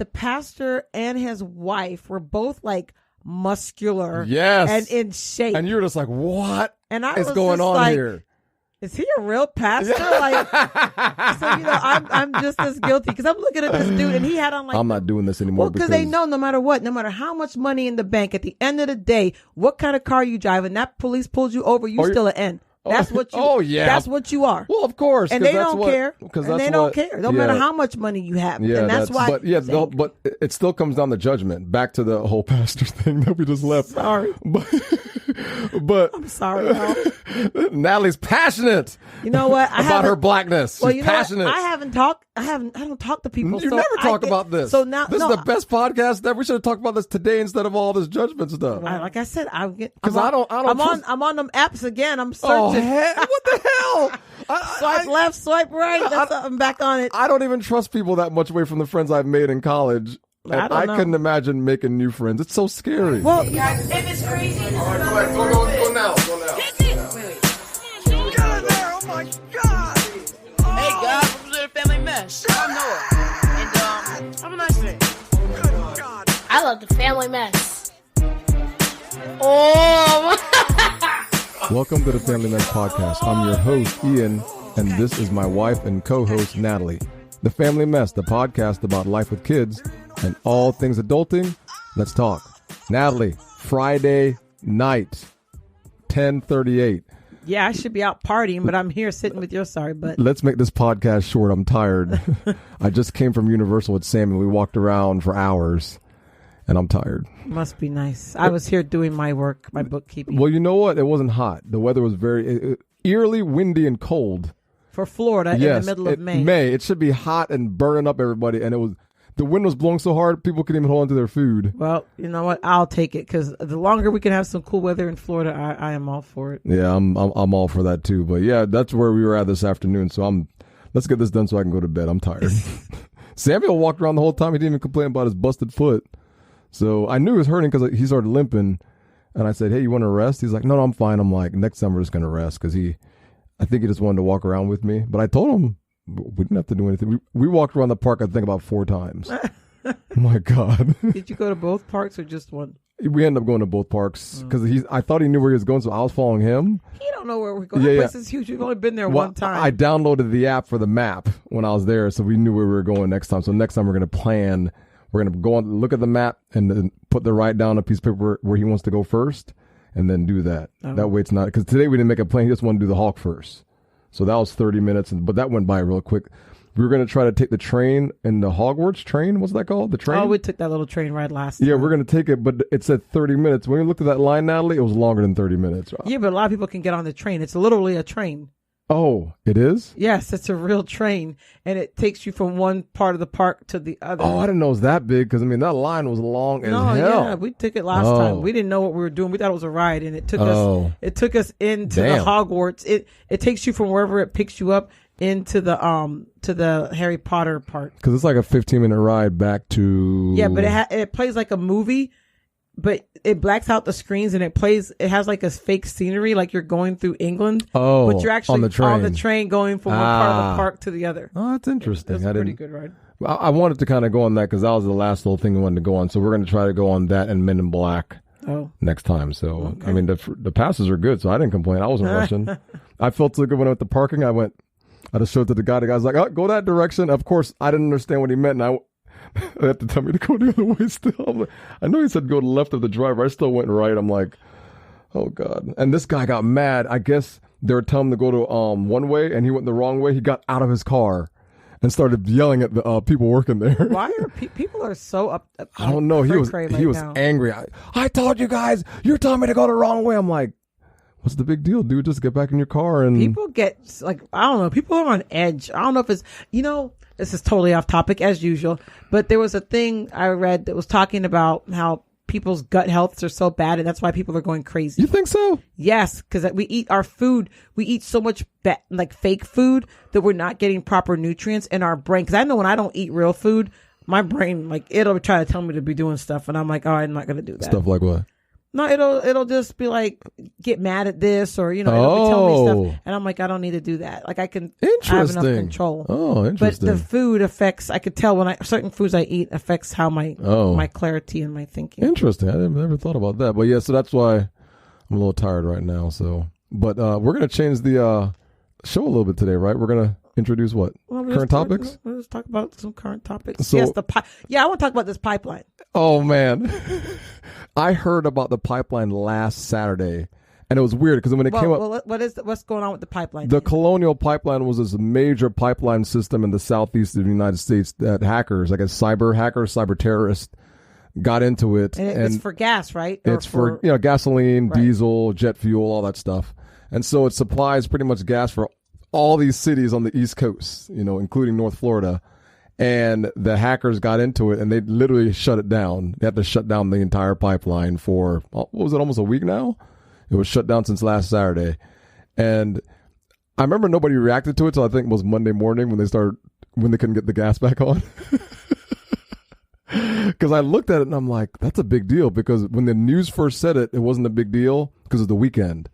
the pastor and his wife were both like muscular, yes, and in shape, and you're just like, what and I is was going just on like, here? Is he a real pastor? Like, so I'm just as guilty because I'm looking at this dude and he had on like, I'm not doing this anymore. Well, because they know no matter what, no matter how much money in the bank, at the end of the day, what kind of car you driving, that police pulls you over, you still an N. That's what you. Oh yeah, that's what you are. Well, of course, and they don't care. Because they don't care. No matter how much money you have. Yeah, and that's why. But but it still comes down to judgment. Back to the whole pastor thing that we just left. Sorry, but I'm sorry. Natalie's passionate. You know what? About her blackness. She's passionate. I don't talk to people. You never talk about this. So now this is the best podcast that we should have talked about this today instead of all this judgment stuff. Like I said, I'm on them apps again. I'm searching. Oh, what the hell? Swipe left, swipe right. I'm back on it. I don't even trust people that much away from the friends I've made in college. And I couldn't imagine making new friends. It's so scary. Well, if it's crazy, all right, go now. Wait. Get in there! Oh my God! Hey guys, welcome to the Family Mess. I'm Noah, and have a nice day. Good God! I love the Family Mess. Oh. Welcome to the Family Mess Podcast. I'm your host, Ian, and this is my wife and co-host, Natalie. The Family Mess, the podcast about life with kids and all things adulting. Let's talk. Natalie, Friday night, 10:38. Yeah, I should be out partying, but I'm here sitting with your sorry butt. Let's make this podcast short. I'm tired. I just came from Universal with Sam, and we walked around for hours, and I'm tired. Must be nice. I was here doing my work, my bookkeeping. Well, you know what? It wasn't hot. The weather was very eerily windy and cold. For Florida, yes, in the middle of May. It should be hot and burning up everybody, and the wind was blowing so hard people couldn't even hold on to their food. Well, you know what? I'll take it because the longer we can have some cool weather in Florida, I am all for it. Yeah, I'm all for that too. But yeah, that's where we were at this afternoon. So let's get this done so I can go to bed. I'm tired. Samuel walked around the whole time. He didn't even complain about his busted foot. So I knew he was hurting because he started limping. And I said, "Hey, you want to rest?" He's like, "No, I'm fine." I'm like, "Next time we're just gonna rest," because I think he just wanted to walk around with me. But I told him we didn't have to do anything. We walked around the park, I think, about 4 times. Oh my God. Did you go to both parks or just one? We ended up going to both parks because I thought he knew where he was going, so I was following him. He don't know where we're going. That place is huge. We've only been there one time. I downloaded the app for the map when I was there, so we knew where we were going next time. So next time we're going to plan. We're going to go on, look at the map, and then write down a piece of paper where he wants to go first, and then do that. Oh. That way it's not, because today we didn't make a plan. He just wanted to do the Hawk first. So that was 30 minutes, but that went by real quick. We were going to try to take the train in the Hogwarts train. What's that called? The train? Oh, we took that little train ride last time. Yeah, we're going to take it, but it said 30 minutes. When we looked at that line, Natalie, it was longer than 30 minutes. Yeah, but a lot of people can get on the train. It's literally a train. Oh, it is? Yes, it's a real train, and it takes you from one part of the park to the other. Oh, I didn't know it was that big, because, that line was long as hell. Yeah, we took it last time. We didn't know what we were doing. We thought it was a ride, and it took us into the Hogwarts. It takes you from wherever it picks you up into the Harry Potter part. Because it's like a 15-minute ride back to... Yeah, but it plays like a movie, but it blacks out the screens and it has like a fake scenery, like you're going through England. Oh, but you're actually on the train going from one part of the park to the other. Oh, that's interesting. It's a pretty good ride. I wanted to kind of go on that because that was the last little thing I wanted to go on. So we're going to try to go on that and Men in Black next time. So, okay. The passes are good, so I didn't complain. I wasn't rushing. I felt so good when I went to parking. I just showed it to the guy. The guy's like, "Oh, go that direction." Of course, I didn't understand what he meant, and they had to tell me to go the other way still. I know he said go to the left of the driver. I still went right. I'm like, oh, God. And this guy got mad. I guess they were telling him to go to one way, and he went the wrong way. He got out of his car and started yelling at the people working there. Why are people are so up? I don't know. He was angry. I told you guys, you're telling me to go the wrong way. I'm like, what's the big deal, dude? Just get back in your car. And people get I don't know. People are on edge. I don't know if it's, this is totally off topic as usual, but there was a thing I read that was talking about how people's gut healths are so bad, and that's why people are going crazy. You think so? Yes, because we eat our food. We eat so much fake food that we're not getting proper nutrients in our brain. Because I know when I don't eat real food, my brain, it'll try to tell me to be doing stuff, and I'm like, oh, I'm not going to do that. Stuff like what? No, it'll just be like, get mad at this, or it'll be telling me stuff, and I'm like, I don't need to do that. Like I have enough control. Oh, interesting. But the food affects. I could tell when certain foods I eat affects how my clarity and my thinking. Interesting. I never thought about that. But yeah, so that's why I'm a little tired right now. So, but we're gonna change the show a little bit today, right? We're gonna introduce what current topics. We'll just talk about some current topics. So, yes, I want to talk about this pipeline. Oh man. I heard about the pipeline last Saturday, and it was weird because when it came up, what's going on with the pipeline? The Colonial Pipeline was this major pipeline system in the southeast of the United States that hackers, like cyber terrorists, got into it. And it's for gas, right? It's for gasoline, diesel, jet fuel, all that stuff. And so it supplies pretty much gas for all these cities on the East Coast, including North Florida. And the hackers got into it, and they literally shut it down. They had to shut down the entire pipeline for, what was it, almost a week now? It was shut down since last Saturday. And I remember nobody reacted to it until I think it was Monday morning when they couldn't get the gas back on. Because I looked at it, and I'm like, that's a big deal. Because when the news first said it, it wasn't a big deal because of the weekend.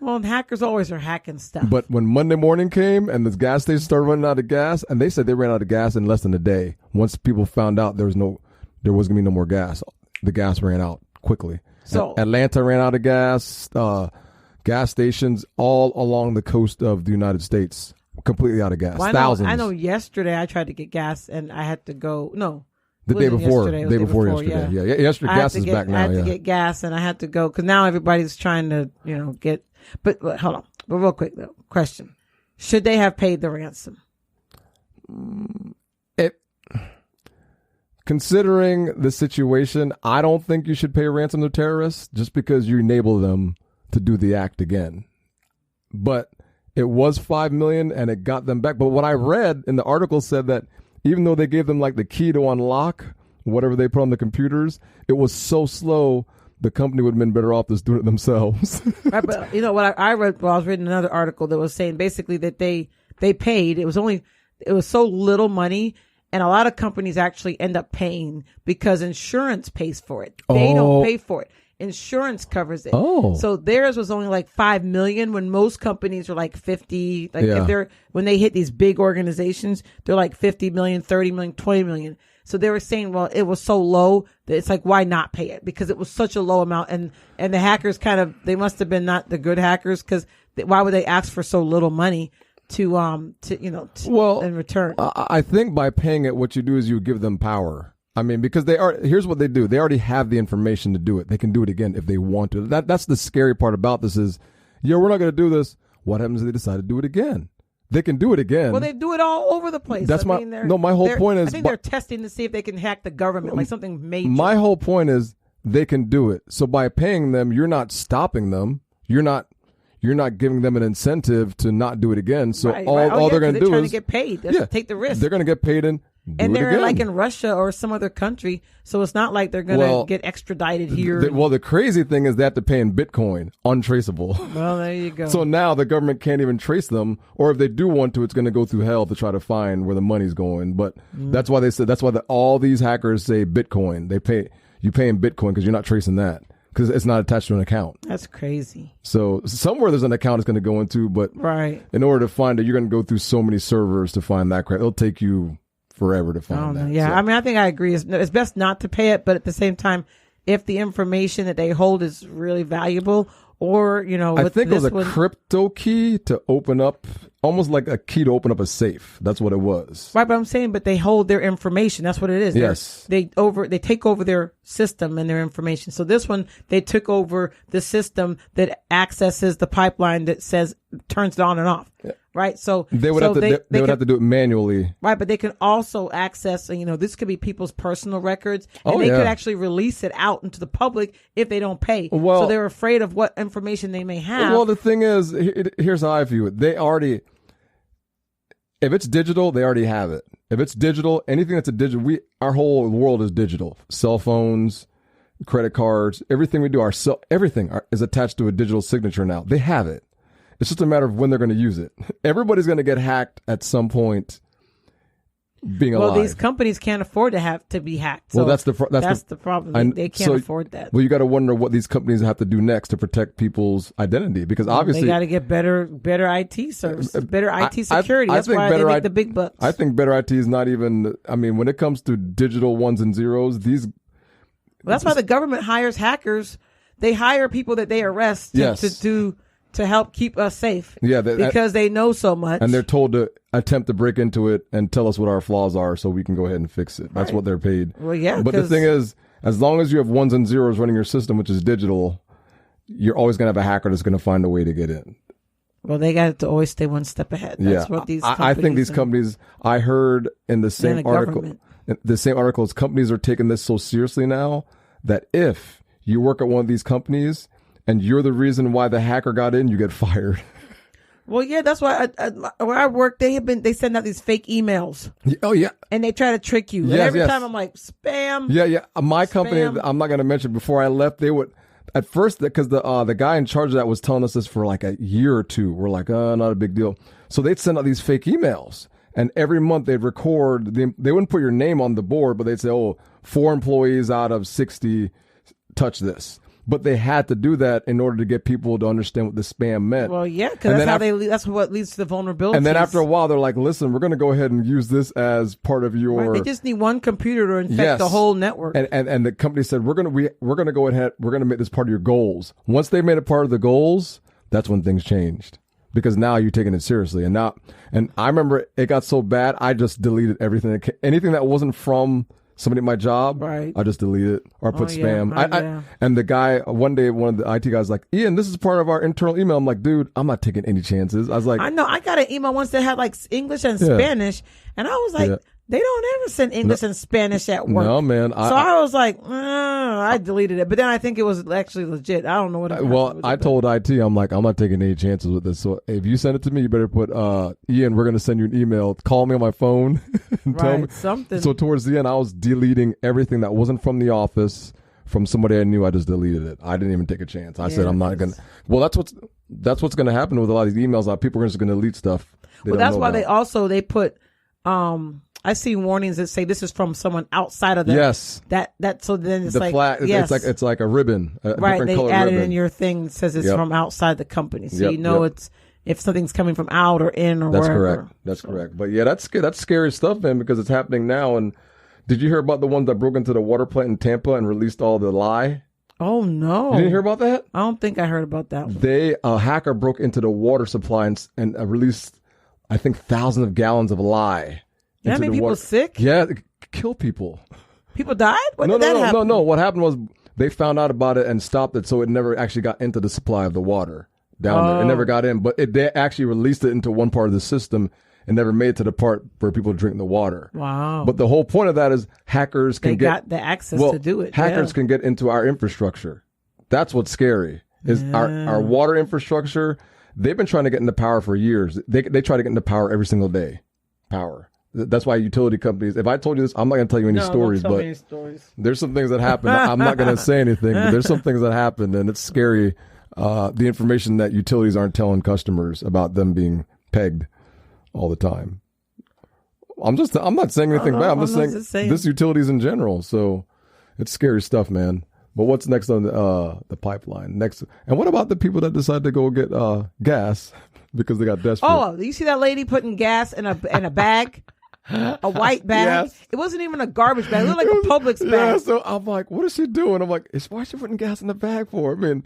Well, and hackers always are hacking stuff. But when Monday morning came and the gas station started running out of gas, and they said they ran out of gas in less than a day. Once people found out there was going to be no more gas, the gas ran out quickly. So Atlanta ran out of gas. Gas stations all along the coast of the United States completely out of gas. Well, Thousands. I know yesterday I tried to get gas and I had to go. No. The day before yesterday. Yeah. Yesterday, gas is back now. I had to get gas, and I had to go because now everybody's trying to, get. But hold on, but real quick though, question: should they have paid the ransom? Considering the situation, I don't think you should pay a ransom to terrorists just because you enable them to do the act again. But it was $5 million, and it got them back. But what I read in the article said that even though they gave them like the key to unlock whatever they put on the computers, it was so slow, the company would have been better off just doing it themselves. Right, but what I read, I was reading another article that was saying basically that they paid. It was so little money, and a lot of companies actually end up paying because insurance pays for it. They don't pay for it. Insurance covers it. Oh. So theirs was only like $5 million when most companies are like 50. When they hit these big organizations, they're like 50 million, 30 million, 20 million. So they were saying, well, it was so low that it's like, why not pay it? Because it was such a low amount. And the hackers they must have been not the good hackers, because why would they ask for so little money in return? I think by paying it, what you do is you give them power. I mean, because here's what they do. They already have the information to do it. They can do it again if they want to. That's the scary part about this is, we're not going to do this. What happens if they decide to do it again? They can do it again. Well, they do it all over the place. My whole point is, I think they're testing to see if they can hack the government, like something major. My whole point is they can do it. So by paying them, you're not stopping them. You're not giving them an incentive to not do it again. So all they're going to do is trying to get paid. Take the risk. They're going to get paid and they're like in Russia or some other country, so it's not like they're going to get extradited here. The crazy thing is they have to pay in Bitcoin, untraceable. Well, there you go. So now the government can't even trace them, or if they do want to, it's going to go through hell to try to find where the money's going. But that's why all these hackers say Bitcoin. You pay in Bitcoin because you're not tracing that, because it's not attached to an account. That's crazy. So somewhere there's an account it's going to go into, but in order to find it, you're going to go through so many servers to find that crap. It'll take you forever to find that. Yeah, so. I mean, I think I agree. It's best not to pay it, but at the same time, if the information that they hold is really valuable, or I think it was a crypto key to open up, almost like a key to open up a safe. That's what it was. Right, but I'm saying, but they hold their information. That's what it is. Yes, they take over their system and their information. So this one, they took over the system that accesses the pipeline that turns it on and off. Yeah. Right. So they would have to do it manually. Right. But they can also access, this could be people's personal records, and they could actually release it out into the public if they don't pay. Well, so they're afraid of what information they may have. Well, the thing is, here's how I view it. If it's digital, they already have it. If it's digital, anything that's our whole world is digital. Cell phones, credit cards, everything we do, everything is attached to a digital signature now. They have it. It's just a matter of when they're going to use it. Everybody's going to get hacked at some point being alive. Well, these companies can't afford to have to be hacked. So well, that's the problem. They can't afford that. Well, you got to wonder what these companies have to do next to protect people's identity, because obviously they got to get better IT service, better IT security. That's why they make the big bucks. I think better IT is not even. I mean, when it comes to digital ones and zeros, that's why the government hires hackers. They hire people that they arrest to help keep us safe. Yeah, because they know so much. And they're told to attempt to break into it and tell us what our flaws are so we can go ahead and fix it. That's what they're paid. Well, yeah. But the thing is, as long as you have ones and zeros running your system, which is digital, you're always going to have a hacker that's going to find a way to get in. Well, they got to always stay one step ahead. That's what these companies I think these companies, I heard in the same article, companies are taking this so seriously now that if you work at one of these companies and you're the reason why the hacker got in, you get fired. Well, yeah, that's why where I work, they send out these fake emails. Oh, yeah. And they try to trick you. And every time I'm like, spam. Yeah. My company, I'm not going to mention, before I left, they would, at first, because the guy in charge of that was telling us this for like a year or two. We're like, not a big deal. So they'd send out these fake emails. And every month they'd record, they wouldn't put your name on the board, but they'd say, 4 employees out of 60 touch this. But they had to do that in order to get people to understand what the spam meant. Well, yeah, because that's what leads to the vulnerability. And then after a while, they're like, "Listen, we're going to go ahead and use this as part of your." Right, they just need one computer to infect the whole network. And the company said, "We're going to go ahead. We're going to make this part of your goals." Once they made it part of the goals, that's when things changed, because now you're taking it seriously. And I remember it got so bad, I just deleted everything, anything that wasn't from somebody at my job, right? I just delete it or put spam. And the guy, one day, one of the IT guys like, Ian, this is part of our internal email. I'm like, dude, I'm not taking any chances. I was like, I know. I got an email once that had like English and Spanish. And I was like, they don't ever send English and Spanish at work. No, man. So I was like, I deleted it. But then I think it was actually legit. I don't know what it was. Well, I told IT, I'm like, I'm not taking any chances with this. So if you send it to me, you better put, Ian, we're going to send you an email. Call me on my phone and tell me something. So towards the end, I was deleting everything that wasn't from the office, from somebody I knew. I just deleted it. I didn't even take a chance. I said, I'm not going to. Well, that's what's going to happen with a lot of these emails. People are just going to delete stuff. Well, that's why they put, I see warnings that say this is from someone outside of the that so then it's like flag, it's like a ribbon, right? They added in your thing that says it's from outside the company, so it's if something's coming from out or in or wherever. That's correct. But yeah, that's scary stuff, man, because it's happening now. And did you hear about the ones that broke into the water plant in Tampa and released all the lye? Oh no! You didn't hear about that? I don't think I heard about that. A hacker broke into the water supply and released, I think, thousands of gallons of lye. That made people sick? Yeah, it kill people. People died? When did that happen? No. What happened was they found out about it and stopped it, so it never actually got into the supply of the water down there. It never got in, but they actually released it into one part of the system and never made it to the part where people drink the water. Wow. But the whole point of that is hackers can got the access to do it. Hackers can get into our infrastructure. That's what's scary, is our water infrastructure. They've been trying to get into power for years. They try to get into power every single day. Power. That's why utility companies, if I told you this, I'm not going to tell you any stories, but there's some things that happen. I'm not going to say anything, but there's some things that happen, and it's scary. The information that utilities aren't telling customers about them being pegged all the time. I'm not saying anything bad. I'm just saying this utilities in general. So it's scary stuff, man. But what's next on the pipeline? Next, and what about the people that decide to go get gas because they got desperate? Oh, you see that lady putting gas in a bag? A white bag. Yes. It wasn't even a garbage bag. It looked like a Publix bag. Yeah, so I'm like, what is she doing? I'm like, why is she putting gas in the bag for? I mean,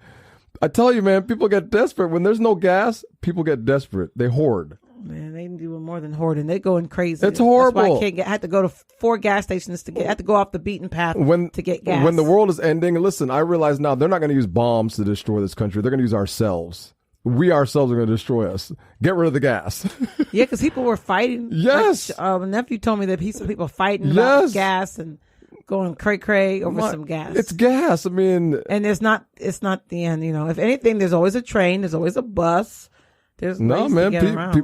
I tell you, man, people get desperate. When there's no gas, people get desperate. They hoard. Man, they do more than hoarding. They're going crazy. It's horrible. That's why I had to go to 4 gas stations I had to go off the beaten path to get gas. When the world is ending, listen, I realize now they're not going to use bombs to destroy this country. They're going to use ourselves. We ourselves are going to destroy us. Get rid of the gas. Yeah, because people were fighting. Yes. My nephew told me that people fighting about gas and going cray-cray over some gas. It's gas. I mean. And it's not the end. If anything, there's always a train. There's always a bus. There's no, man.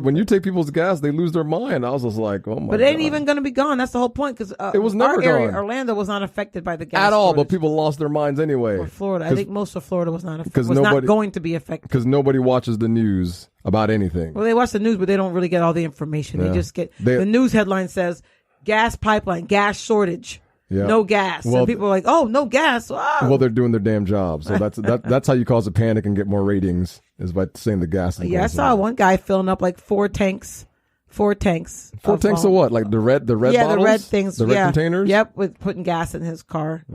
When you take people's gas, they lose their mind. I was just like, oh my God. But it ain't even going to be gone. That's the whole point. Because it was never gone. Orlando was not affected by the gas at all. shortage. But people lost their minds anyway. Or Florida, I think most of Florida was not going to be affected because nobody watches the news about anything. Well, they watch the news, but they don't really get all the information. They just get the news headline says gas pipeline, gas shortage. Yeah. No gas. Well, and people are like, oh, no gas. Wow. Well, they're doing their damn job. So that's how you cause a panic and get more ratings, is by saying the gas is Yeah, I saw one guy filling up like 4 tanks. 4 tanks. 4 tanks of what? Like the red bottles? The red things. The red containers? Yep, with putting gas in his car.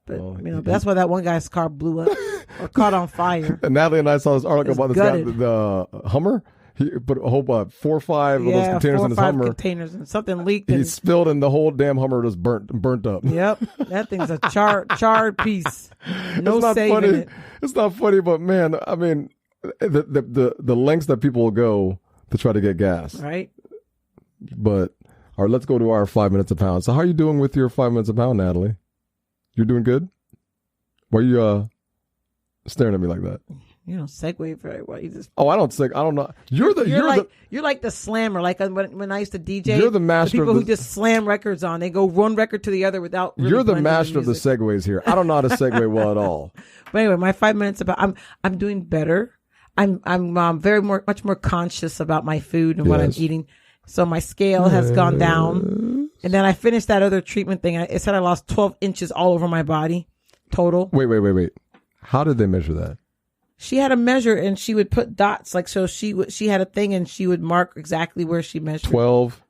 But that's why that one guy's car blew up or caught on fire. And Natalie and I saw this article about this gutted. guy, the Hummer. He put a whole 4 or 5 of those containers 4 or in his 5 Hummer. containers, and something leaked. He spilled, and the whole damn Hummer just burnt up. Yep, that thing's a charred piece. No saving funny. it. It's not funny, but man, I mean, the lengths that people will go to try to get gas, right? But all right, let's go to our 5 minutes a pound. So, how are you doing with your 5 minutes a pound, Natalie? You're doing good. Why are you staring at me like that? You don't segue very well. You just I don't know. You're like the slammer. Like when I used to DJ, you're the master. The people of who just slam records on. They go one record to the other without. Really you're the master of the music. segues here. I don't know how to segue well at all. But anyway, my 5 minutes about. I'm doing much more conscious about my food and what I'm eating. So my scale has gone down. And then I finished that other treatment thing. It said I lost 12 inches all over my body total. Wait. How did they measure that? She had a measure and she would put dots. Like, so she had a thing and she would mark exactly where she measured. 12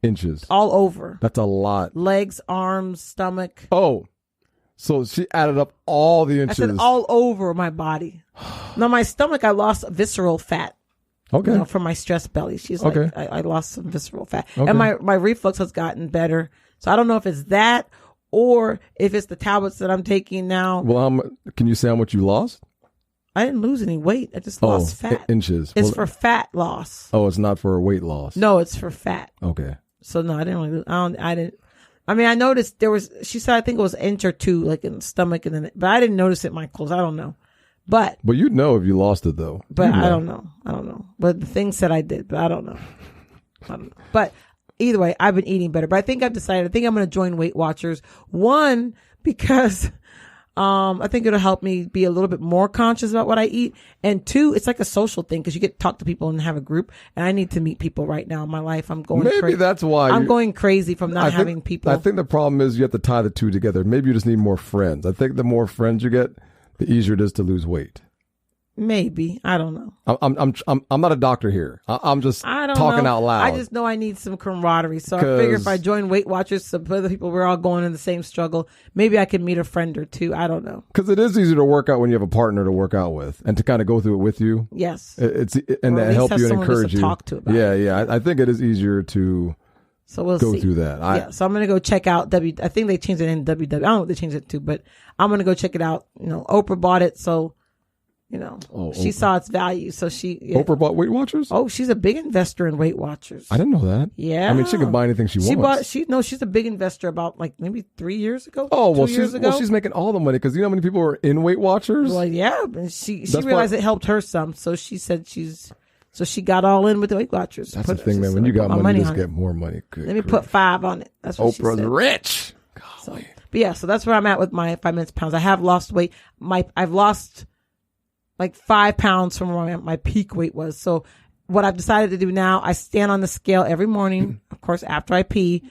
inches. All over. That's a lot. Legs, arms, stomach. Oh, so she added up all the inches. I said all over my body. Now my stomach, I lost visceral fat. Okay. From my stress belly. She's like, okay. I lost some visceral fat. Okay. And my reflux has gotten better. So I don't know if it's that or if it's the tablets that I'm taking now. Well, can you say how much you lost? I didn't lose any weight. I just lost fat. Inches. It's for fat loss. Oh, it's not for weight loss. No, it's for fat. Okay. So no, I didn't really I mean, I noticed she said, I think it was an inch or 2, like in the stomach, but I didn't notice it in my clothes. I don't know. But you'd know if you lost it though. But I don't know. But the thing said I did, but I don't know. But either way, I've been eating better. But I think I'm going to join Weight Watchers. One, because I think it'll help me be a little bit more conscious about what I eat. And 2, it's like a social thing because you get to talk to people and have a group. And I need to meet people right now in my life. I'm going Maybe crazy. That's why I'm going crazy from not having people. I think the problem is you have to tie the two together. Maybe you just need more friends. I think the more friends you get, the easier it is to lose weight. Maybe. I don't know. I'm not a doctor here. I'm just talking out loud. I just know I need some camaraderie. So I figure if I join Weight Watchers, some other people, we're all going in the same struggle. Maybe I can meet a friend or 2. I don't know. Because it is easier to work out when you have a partner to work out with and to kind of go through it with you. Yes. And that help you and encourage you. Talk to about it. I think it is easier to go through that. So I'm going to go check out I think they changed it in WW. I don't know what they changed it to, but I'm going to go check it out. Oprah bought it, so she saw its value. So Oprah bought Weight Watchers? Oh, she's a big investor in Weight Watchers. I didn't know that. Yeah. I mean, she can buy anything she wants. She's a big investor about like maybe 3 years ago. Oh, 2 years ago. Well, she's making all the money because you know how many people are in Weight Watchers? Well, yeah. And she realized it helped her some. So she said so she got all in with the Weight Watchers. That's the thing, man. When you got money, you just get more money. Good Let me put 5 on it. That's what Oprah's she said. Rich. So that's where I'm at with my 5 minutes pounds. I have lost weight. I've lost like 5 pounds from where my peak weight was. So what I've decided to do now, I stand on the scale every morning, of course, after I pee,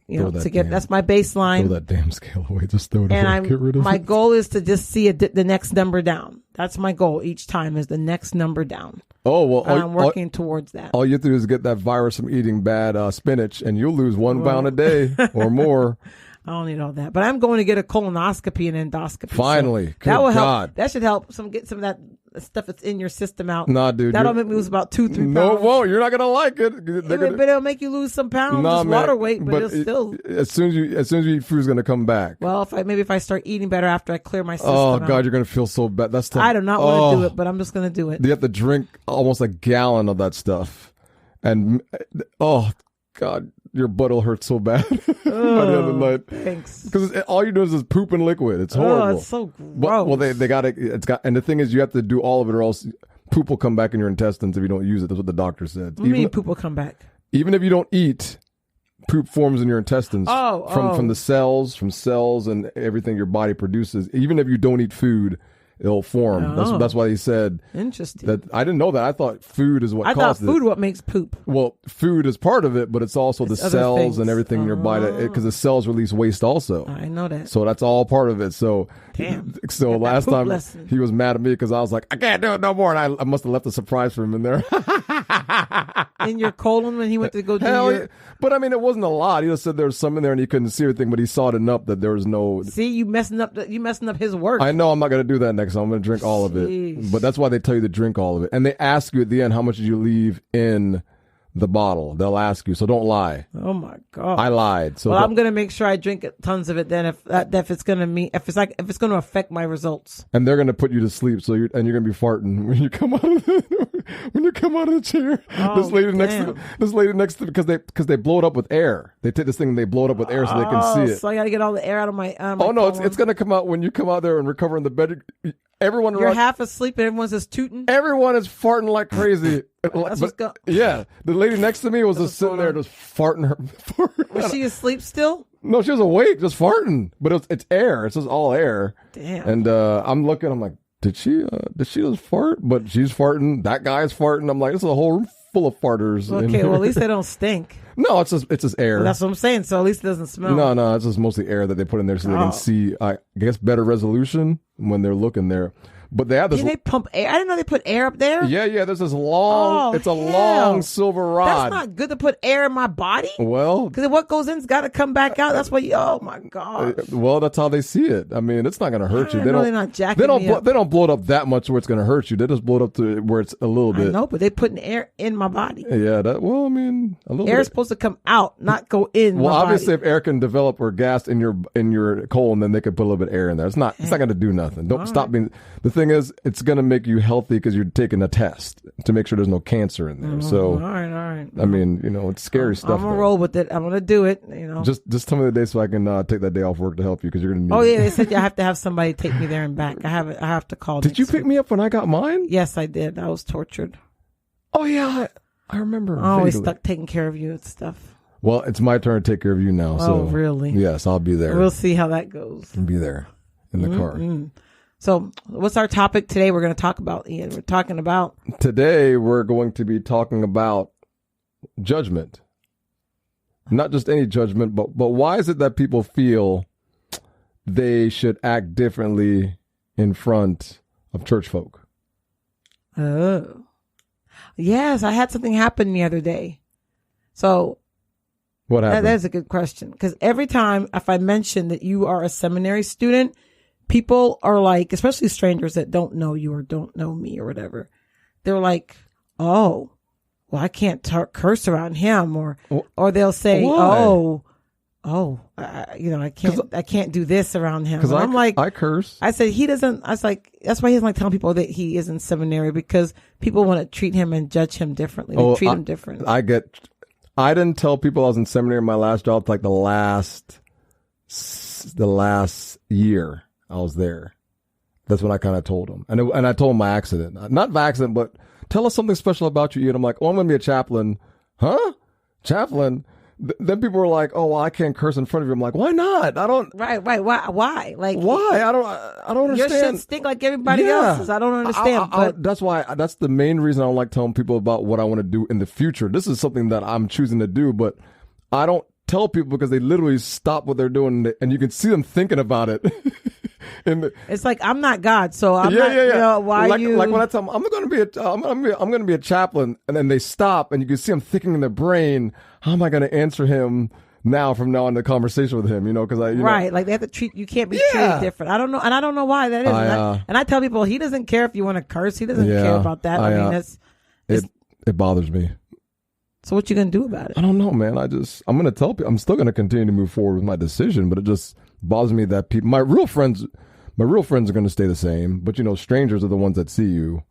that's my baseline. Throw that damn scale away. Just throw it away. Get rid of my it. goal is to just see the next number down. That's my goal each time is the next number down. Oh, well, and I'm working towards that. All you have to do is get that virus from eating bad spinach and you'll lose 1 pound a day or more. I don't need all that, but I'm going to get a colonoscopy and endoscopy. Finally, so that will help. God. That should help get some of that stuff that's in your system out. Nah, dude, that'll make me lose about 2-3 pounds. No, it won't. You're not gonna like it. But it'll make you lose some pounds, water weight, but it'll still. As soon as you eat, food's gonna come back. Well, if I start eating better after I clear my system. Oh God, you're gonna feel so bad. That's tough. I do not want to do it, but I'm just gonna do it. You have to drink almost a gallon of that stuff, and oh God. Your butt will hurt so bad by the end of the night. Thanks. Because all you're doing is poop and liquid. It's horrible. Oh, it's so gross. They got it. And the thing is, you have to do all of it, or else poop will come back in your intestines if you don't use it. That's what the doctor said. What do you mean poop will come back? Even if you don't eat, poop forms in your intestines from the cells, and everything your body produces. Even if you don't eat food, it'll form. That's why he said. Interesting. That I didn't know that. I thought food is what I caused thought food what makes poop. Well, food is part of it, but it's also the cells things. and everything in your body, because the cells release waste also. I know that. So that's all part of it. So, damn. So last time lesson. he was mad at me because I was like, I can't do it no more, and I must have left a surprise for him in there. In your colon when he went to go do yeah. But I mean, it wasn't a lot. He just said there was some in there and he couldn't see everything, but he saw it enough that there was no. See, you messing up his work. I know I'm not going to do that next time. I'm going to drink all of it. But that's why they tell you to drink all of it. And they ask you at the end, how much did you leave in the bottle? They'll ask you, so don't lie. Oh my God. I lied. So I'm going to make sure I drink tons of it then if it's going to affect my results. And they're going to put you to sleep, so you're going to be farting when you come out of the chair. Oh, this lady next to because they blow it up with air. They take this thing and they blow it up with air so they can see it. So I got to get all the air out of my oh no, it's going to come out when you come out there and recover in the bed. Everyone you're half asleep and everyone's just tooting. Everyone is farting like crazy. Yeah, the lady next to me was just sitting there just farting her. Was she asleep still? No, she was awake, just farting. But it's air. It's just all air. Damn. And I'm looking. I'm like, did she just fart? But she's farting. That guy's farting. I'm like, this is a whole room full of farters. Okay, well at least they don't stink. No, it's just air. Well, that's what I'm saying. So at least it doesn't smell. No, it's just mostly air that they put in there so they can see. I guess better resolution when they're looking there. But they have this. Did they pump air? I didn't know they put air up there. Yeah. There's this long. It's a long silver rod. That's not good to put air in my body. Well, because what goes in's got to come back out. That's why. Oh my God. Well, that's how they see it. I mean, it's not going to hurt you. They're not jacking me up. They don't blow it up that much where it's going to hurt you. They just blow it up to where it's a little bit. No, but they putting air in my body. Yeah. A little air is supposed to come out, not go in. Well, my obviously, body. if air can develop or gas in your colon, then they could put a little bit of air in there. It's not going to do nothing. Don't stop being. The thing is, it's going to make you healthy because you're taking a test to make sure there's no cancer in there. So, all right. I mean, it's scary stuff. I'm gonna roll with it. I'm gonna do it. Just tell me the day so I can take that day off work to help you because you're gonna need. Oh yeah, they said I have to have somebody take me there and back. I have to call. Did you pick me up when I got mine? Yes, I did. I was tortured. Oh yeah, I remember. I always stuck taking care of you and stuff. Well, it's my turn to take care of you now. So really? Yes, I'll be there. We'll see how that goes. I'll be there in the car. So what's our topic today? We're going to talk about, Ian. Today we're going to be talking about judgment. Not just any judgment, but why is it that people feel they should act differently in front of church folk? Oh. Yes, I had something happen the other day. So what happened? That's a good question. Because every time if I mention that you are a seminary student, people are like, especially strangers that don't know you or don't know me or whatever, they're like, oh, well, I can't curse around him, or they'll say, why? I can't do this around him. Because I'm like, I curse. I said he doesn't. I was like, that's why he doesn't like telling people that he is in seminary, because people want to treat him and judge him differently. They treat him differently. I didn't tell people I was in seminary in my last job, like the last year I was there. That's when I kind of told them. And I told them my accident. Not by accident, but tell us something special about you, Ian. I'm like, I'm going to be a chaplain. Huh? Chaplain? Then people were like, oh, well, I can't curse in front of you. I'm like, why not? I don't. Right. Why? Like, why? I don't understand. Your shit stink like everybody else's. I don't understand. But that's the main reason I don't like telling people about what I want to do in the future. This is something that I'm choosing to do, but I don't tell people because they literally stop what they're doing and you can see them thinking about it. It's like, I'm not God, so I'm not. You know, why like, you? Like when I tell them I'm going to be a chaplain, and then they stop, and you can see them thinking in their brain, how am I going to answer him from now on the conversation with him? Because like they have to treat you. Can't be treated different. I don't know, and I don't know why that is. And I tell people he doesn't care if you want to curse. He doesn't care about that. I mean, it bothers me. So what you gonna do about it? I don't know, man. I'm going to tell people. I'm still going to continue to move forward with my decision, but it just bothers me that people, my real friends are going to stay the same, but strangers are the ones that see you,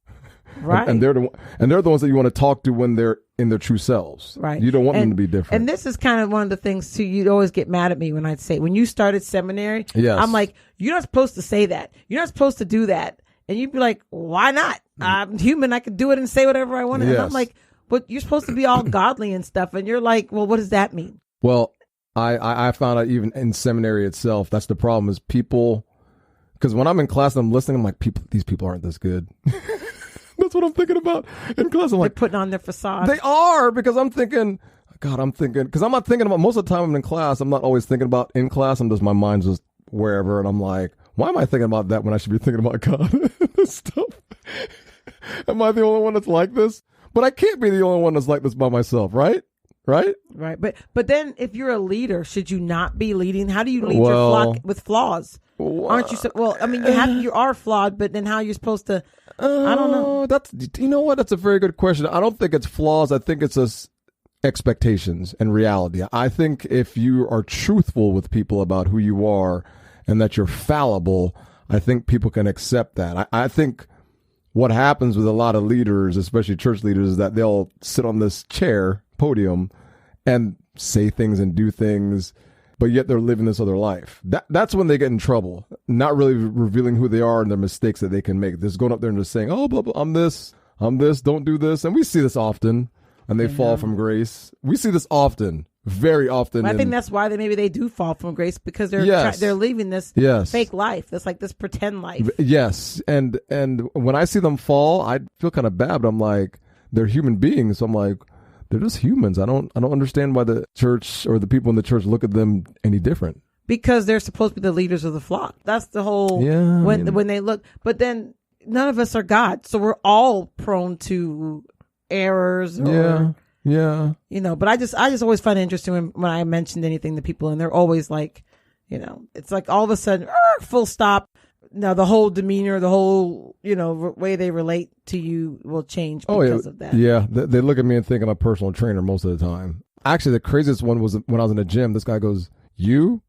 right? And they're the ones that you want to talk to when they're in their true selves, right? You don't want them to be different. And this is kind of one of the things too. You'd always get mad at me when I'd say, when you started seminary, yes. I'm like, you're not supposed to say that. You're not supposed to do that. And you'd be like, why not? I'm human. I can do it and say whatever I want. Yes. And I'm like, but you're supposed to be all godly and stuff. And you're like, well, what does that mean? Well, I found out even in seminary itself, that's the problem, is people Because when I'm in class and I'm listening, I'm like, these people aren't this good. That's what I'm thinking about in class. I'm like, they're putting on their facade. They are, because I'm thinking, because I'm not thinking about, most of the time I'm in class, I'm not always thinking about in class. My mind's just wherever. And I'm like, why am I thinking about that when I should be thinking about God? This stuff. Am I the only one that's like this? But I can't be the only one that's like this by myself, right? Right. But then if you're a leader, should you not be leading? How do you lead your flock with flaws? Aren't you? Well, I mean, you are flawed, but then how you're supposed to? I don't know. You know what? That's a very good question. I don't think it's flaws. I think it's just expectations and reality. I think if you are truthful with people about who you are and that you're fallible, I think people can accept that. I think what happens with a lot of leaders, especially church leaders, is that they'll sit on this podium, and say things and do things, but yet they're living this other life. That's when they get in trouble, not really revealing who they are and the mistakes that they can make. Just going up there and just saying, oh, blah, blah, I'm this, don't do this. And we see this often, and they fall from grace. We see this often, very often. I think that's why maybe they do fall from grace, because they're living this fake life. That's like this pretend life. Yes. And when I see them fall, I feel kind of bad, but I'm like, they're human beings. So I'm like, they're just humans. I don't understand why the church or the people in the church look at them any different. Because they're supposed to be the leaders of the flock. That's the whole, when they look, but then none of us are God. So we're all prone to errors or, but I just always find it interesting when I mentioned anything to people, and they're always like, it's like all of a sudden, full stop. Now the whole demeanor, the whole, way they relate to you will change because of that. Yeah. They look at me and think I'm a personal trainer most of the time. Actually, the craziest one was when I was in a gym. This guy goes, "You,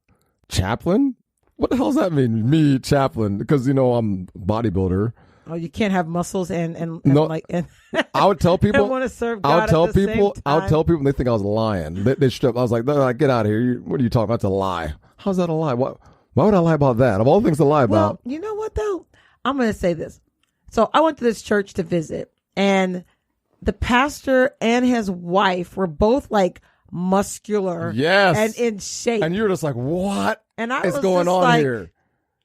chaplain? What the hell does that mean? Me, chaplain?" Because, I'm a bodybuilder. Oh, you can't have muscles and I would tell people. I want to serve God. I would tell people, and they think I was lying. They strip. I was like, "Get out of here! What are you talking about? That's a lie. How's that a lie? What? Why would I lie about that? Of all things to lie about." Well, you know what though? I'm going to say this. So I went to this church to visit, and the pastor and his wife were both like muscular, and in shape. And you were just like, "What and I is was going on here?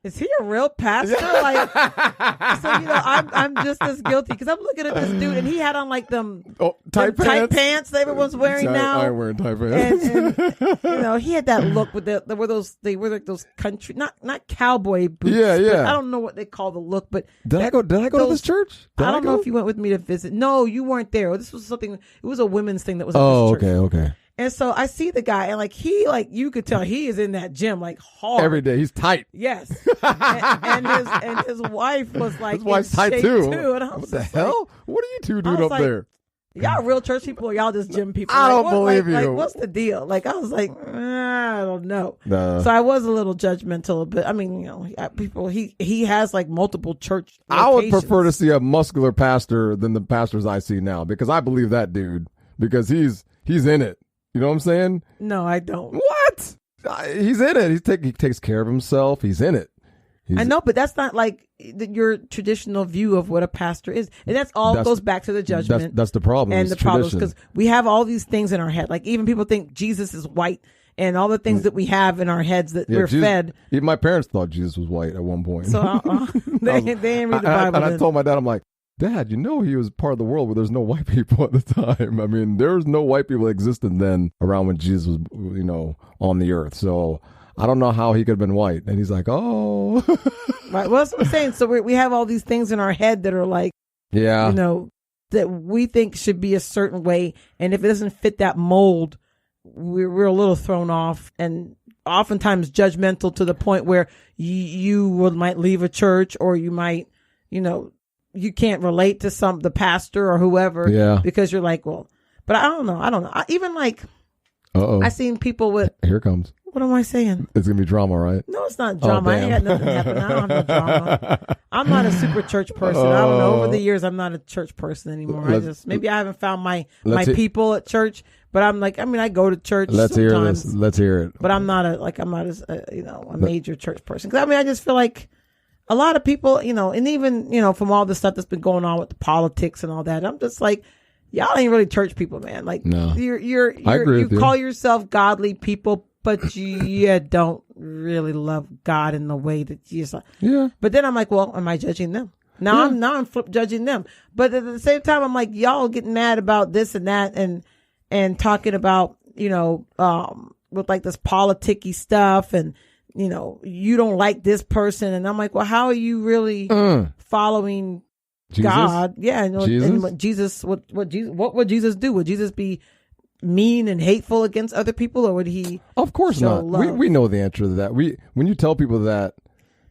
Is he a real pastor?" Like, so I'm just as guilty, because I'm looking at this dude, and he had on like them tight pants that everyone's wearing now. I'm wearing tight pants. And he had that look with they were like those country, not cowboy boots. Yeah. I don't know what they call the look, but did I go to this church? I don't know if you went with me to visit. No, you weren't there. This was something. It was a women's thing that was. At this church. Okay. And so I see the guy, and you could tell he is in that gym hard every day. He's tight. Yes, and his wife was like, his wife's tight too. And I was what the hell? What are you two doing up there? Y'all real church people, or y'all just gym people? I don't believe you. What's the deal? I was like, I don't know. Nah. So I was a little judgmental, but I mean, people. He has multiple church locations. I would prefer to see a muscular pastor than the pastors I see now, because I believe that dude, because he's in it. You know what I'm saying? No, I don't. What? He's in it. He takes care of himself. He's in it. I know, but that's not your traditional view of what a pastor is. And that's goes back to the judgment. That's the problem. And the problem is because we have all these things in our head. Even people think Jesus is white, and all the things that we have in our heads that we're fed. Even my parents thought Jesus was white at one point. So they didn't read the Bible. And I told my dad, I'm like, "Dad, he was part of the world where there's no white people at the time. I mean, there was no white people existing then around when Jesus was, on the earth. So I don't know how he could have been white." And he's like, "Oh." Right. Well, that's what I'm saying. So we have all these things in our head that are that we think should be a certain way. And if it doesn't fit that mold, we're a little thrown off, and oftentimes judgmental to the point where you might leave a church, or you might, you can't relate to the pastor or whoever, because you're like, well, but I don't know. I seen people with. Here it comes. What am I saying? It's going to be drama, right? No, it's not drama. I ain't got nothing happen. I don't have no drama. I'm not a super church person. I don't know. Over the years, I'm not a church person anymore. Maybe I haven't found my people at church, but I go to church Let's sometimes. Hear this. Let's hear it. But I'm not a major church person. Because I just feel like a lot of people, and even, from all the stuff that's been going on with the politics and all that, I'm just like, y'all ain't really church people, man. No. You call yourself godly people, but you don't really love God in the way that you just. Yeah. But then I'm like, well, am I judging them? Now I'm flip judging them. But at the same time, I'm like, y'all getting mad about this and that and talking about, with like this politicky stuff and, you don't like this person. And I'm like, well, how are you really following Jesus? God? Yeah. Jesus? And what would Jesus do? Would Jesus be mean and hateful against other people, or would he? Of course show not. love? We know the answer to that. When you tell people that,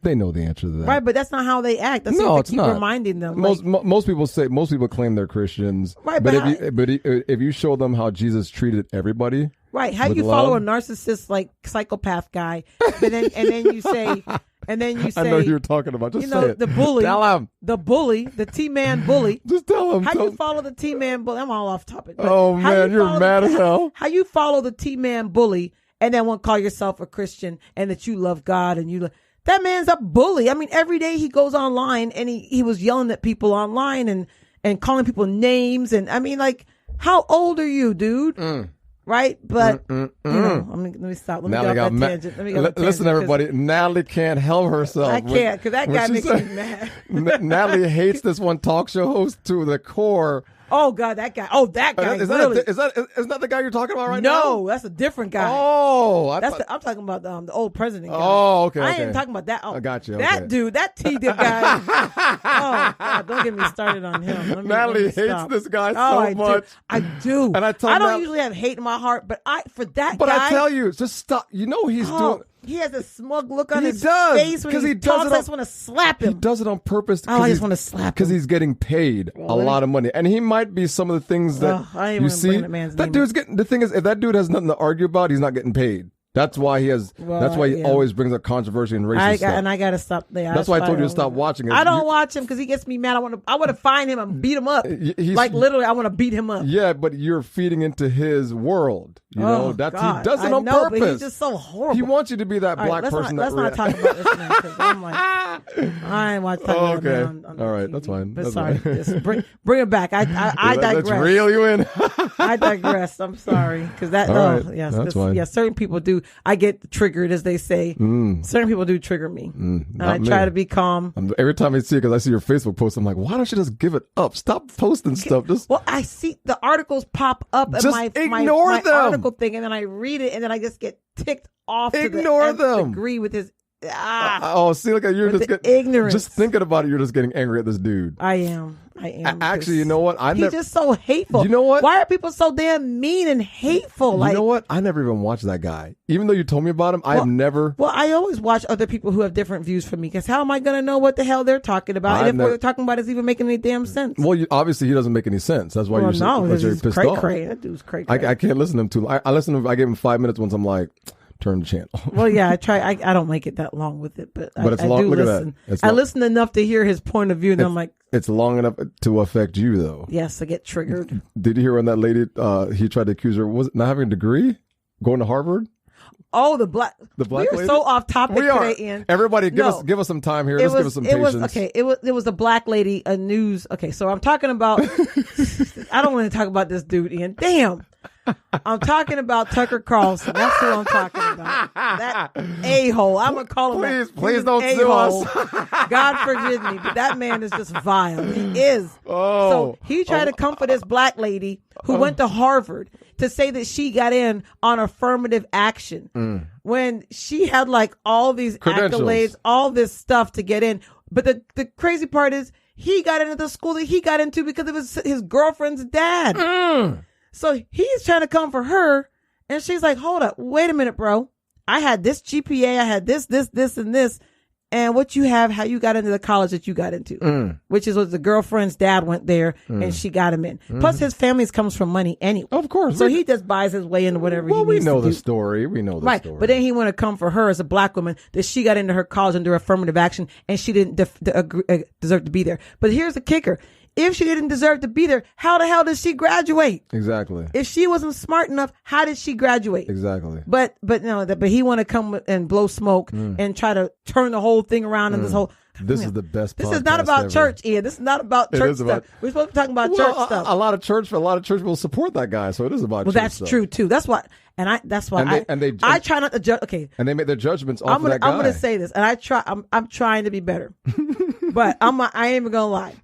they know the answer to that. Right, but that's not how they act. That's No, what it's they keep not. reminding them. Most people claim they're Christians. Right, but but if you show them how Jesus treated everybody, right? How do you follow a narcissist like psychopath guy, and then you say, I know who you're talking about. Just say it. the bully, Tell him. the bully, the T-man bully. Just tell him. How you follow the T-man bully? I'm all off topic. but Oh how man, you you're follow mad as hell. How you follow the T-man bully and then won't call yourself a Christian and that you love God and you. That man's a bully. I mean, every day he goes online and he was yelling at people online and calling people names. And I mean, like, how old are you, dude? Right? But, let me stop. Let me get off that tangent. Let me get off that Listen, tangent, everybody. Natalie can't help herself. I can't, because that guy makes me mad. Natalie hates this one talk show host to the core. Oh God, that guy! Oh, that guy! Is really? that the guy you're talking about right now? No, that's a different guy. Oh, I'm talking about the old president guy. Oh, okay. I ain't talking about that. Oh, I got you. That okay. dude, that T-dip guy. Oh God, don't get me started on him. Natalie hates this guy so much. I do. And I don't usually have hate in my heart, but guy. But I tell you, just stop. You know he's doing. He has a smug look on his does, face when he talks. I just want to slap him. He does it on purpose. I just want to slap him because he's getting paid a lot of money, and he might be some of the things that you see. That dude's getting. The thing is, if that dude has nothing to argue about, he's not getting paid. That's why he has. That's why he always brings up controversy and racist stuff. And I gotta stop there. That's why I told you to stop watching it. I don't watch him because he gets me mad. I want to find him and beat him up. Like literally, I want to beat him up. Yeah, but you're feeding into his world. You know he does it on purpose. But he's just so horrible. He wants you to be that black person. Let's not talk about this now because I'm like, I ain't want to talk about it. Okay, all right, that's fine. But sorry, bring it back. I digress. Let's reel you in. I digress. I'm sorry because that. Yes, that's fine. Yeah, certain people do. I get triggered, as they say. Certain people do trigger me, and I try to be calm. Every time I see it, because I see your Facebook post, I'm like, why don't you just give it up? Stop posting stuff. Well, I see the articles pop up at my article thing, and then I read it, and then I just get ticked off. Ignore them. Agree with his. See, look at you're just getting ignorance. Just thinking about it, you're just getting angry at this dude. I am. Actually, you know what? He's just so hateful. You know what? Why are people so damn mean and hateful? You know what? I never even watched that guy. Even though you told me about him, I've never. Well, I always watch other people who have different views from me, because how am I going to know what the hell they're talking about? And if what they're talking about is even making any damn sense? Well, obviously he doesn't make any sense. That's why you're pissed off. That dude's cray. I can't listen to him too long. I listen to him. I give him 5 minutes once. I'm like, turn the channel. Well, yeah, I try. I don't make it that long with it, but it's I long. do Look listen. At that. I listen enough to hear his point of view, and I'm like, it's long enough to affect you, though. Yes, I get triggered. Did you hear when that lady? He tried to accuse her was not having a degree, going to Harvard. Oh, the black lady? We're so off topic today, Ian. Everybody, give us some time here. Give us some patience. It was a black lady, a news. Okay, so I'm talking about. I don't want to talk about this dude, Ian. Damn. I'm talking about Tucker Carlson. That's who I'm talking about. That a-hole. I'm going to call him Please don't sue us. God forgive me, but that man is just vile. He is. So he tried to come for this black lady who went to Harvard to say that she got in on affirmative action when she had like all these accolades, all this stuff to get in. But the crazy part is he got into the school that he got into because it was his girlfriend's dad. So he's trying to come for her, and she's like, hold up, wait a minute, bro. I had this GPA, I had this, and this, and what you have, how you got into the college that you got into, which is what the girlfriend's dad went there, and she got him in. Plus, his family comes from money anyway. Of course. So he just buys his way into whatever he needs to do. We know the story. We know the story. But then he want to come for her as a black woman, that she got into her college under affirmative action, and she didn't deserve to be there. But here's the kicker. if she didn't deserve to be there, how the hell did she graduate? Exactly. If she wasn't smart enough, how did she graduate? Exactly. But he want to come and blow smoke and try to turn the whole thing around in this whole. This is the best. This is not about church, Ian. This is not about church stuff. We're supposed to be talking about church stuff. A lot of church people support that guy, so it is about. Well, church that's stuff. true too. That's why, I try not to judge. Okay, and they make their judgments off of that guy. I'm going to say this, and I'm trying to be better, but I ain't even gonna lie.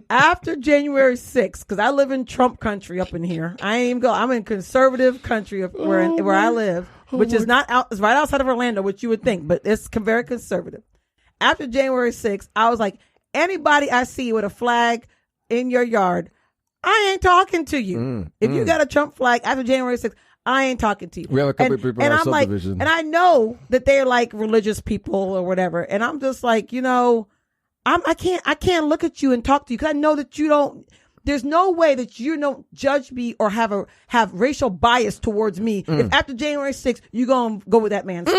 After January 6th, because I live in Trump country up in here. I'm in conservative country where I live, which is not out. It's right outside of Orlando, which you would think, but it's very conservative. After January 6th, I was like, anybody I see with a flag in your yard, I ain't talking to you. If you got a Trump flag after January 6th, I ain't talking to you. We have a couple of people in our subdivision. And I know that they're like religious people or whatever. And I'm just like, I can't look at you and talk to you because I know that you don't. There's no way that you don't judge me or have racial bias towards me. If after January 6th you gonna go with that man's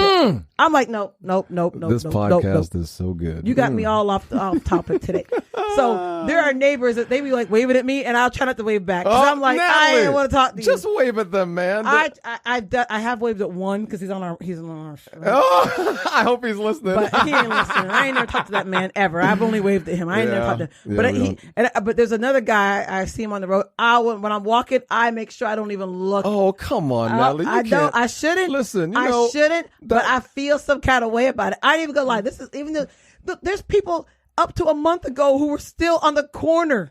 I'm like, nope. This podcast is so good. You got me all off topic today. So there are neighbors that they be like waving at me, and I'll try not to wave back because I'm like, Nathalie, I ain't want to talk to you. Just wave at them, man. I have waved at one because he's on our show. Oh, I hope he's listening. But he ain't listening. I ain't never talked to that man ever. I've only waved at him. I ain't never talked to him. But there's another guy. I see him on the road. When I'm walking, I make sure I don't even look. Oh, come on, Nathalie. I shouldn't. Listen, I shouldn't. But I feel some kind of way about it. I ain't even gonna lie. This is even there's people up to a month ago who were still on the corner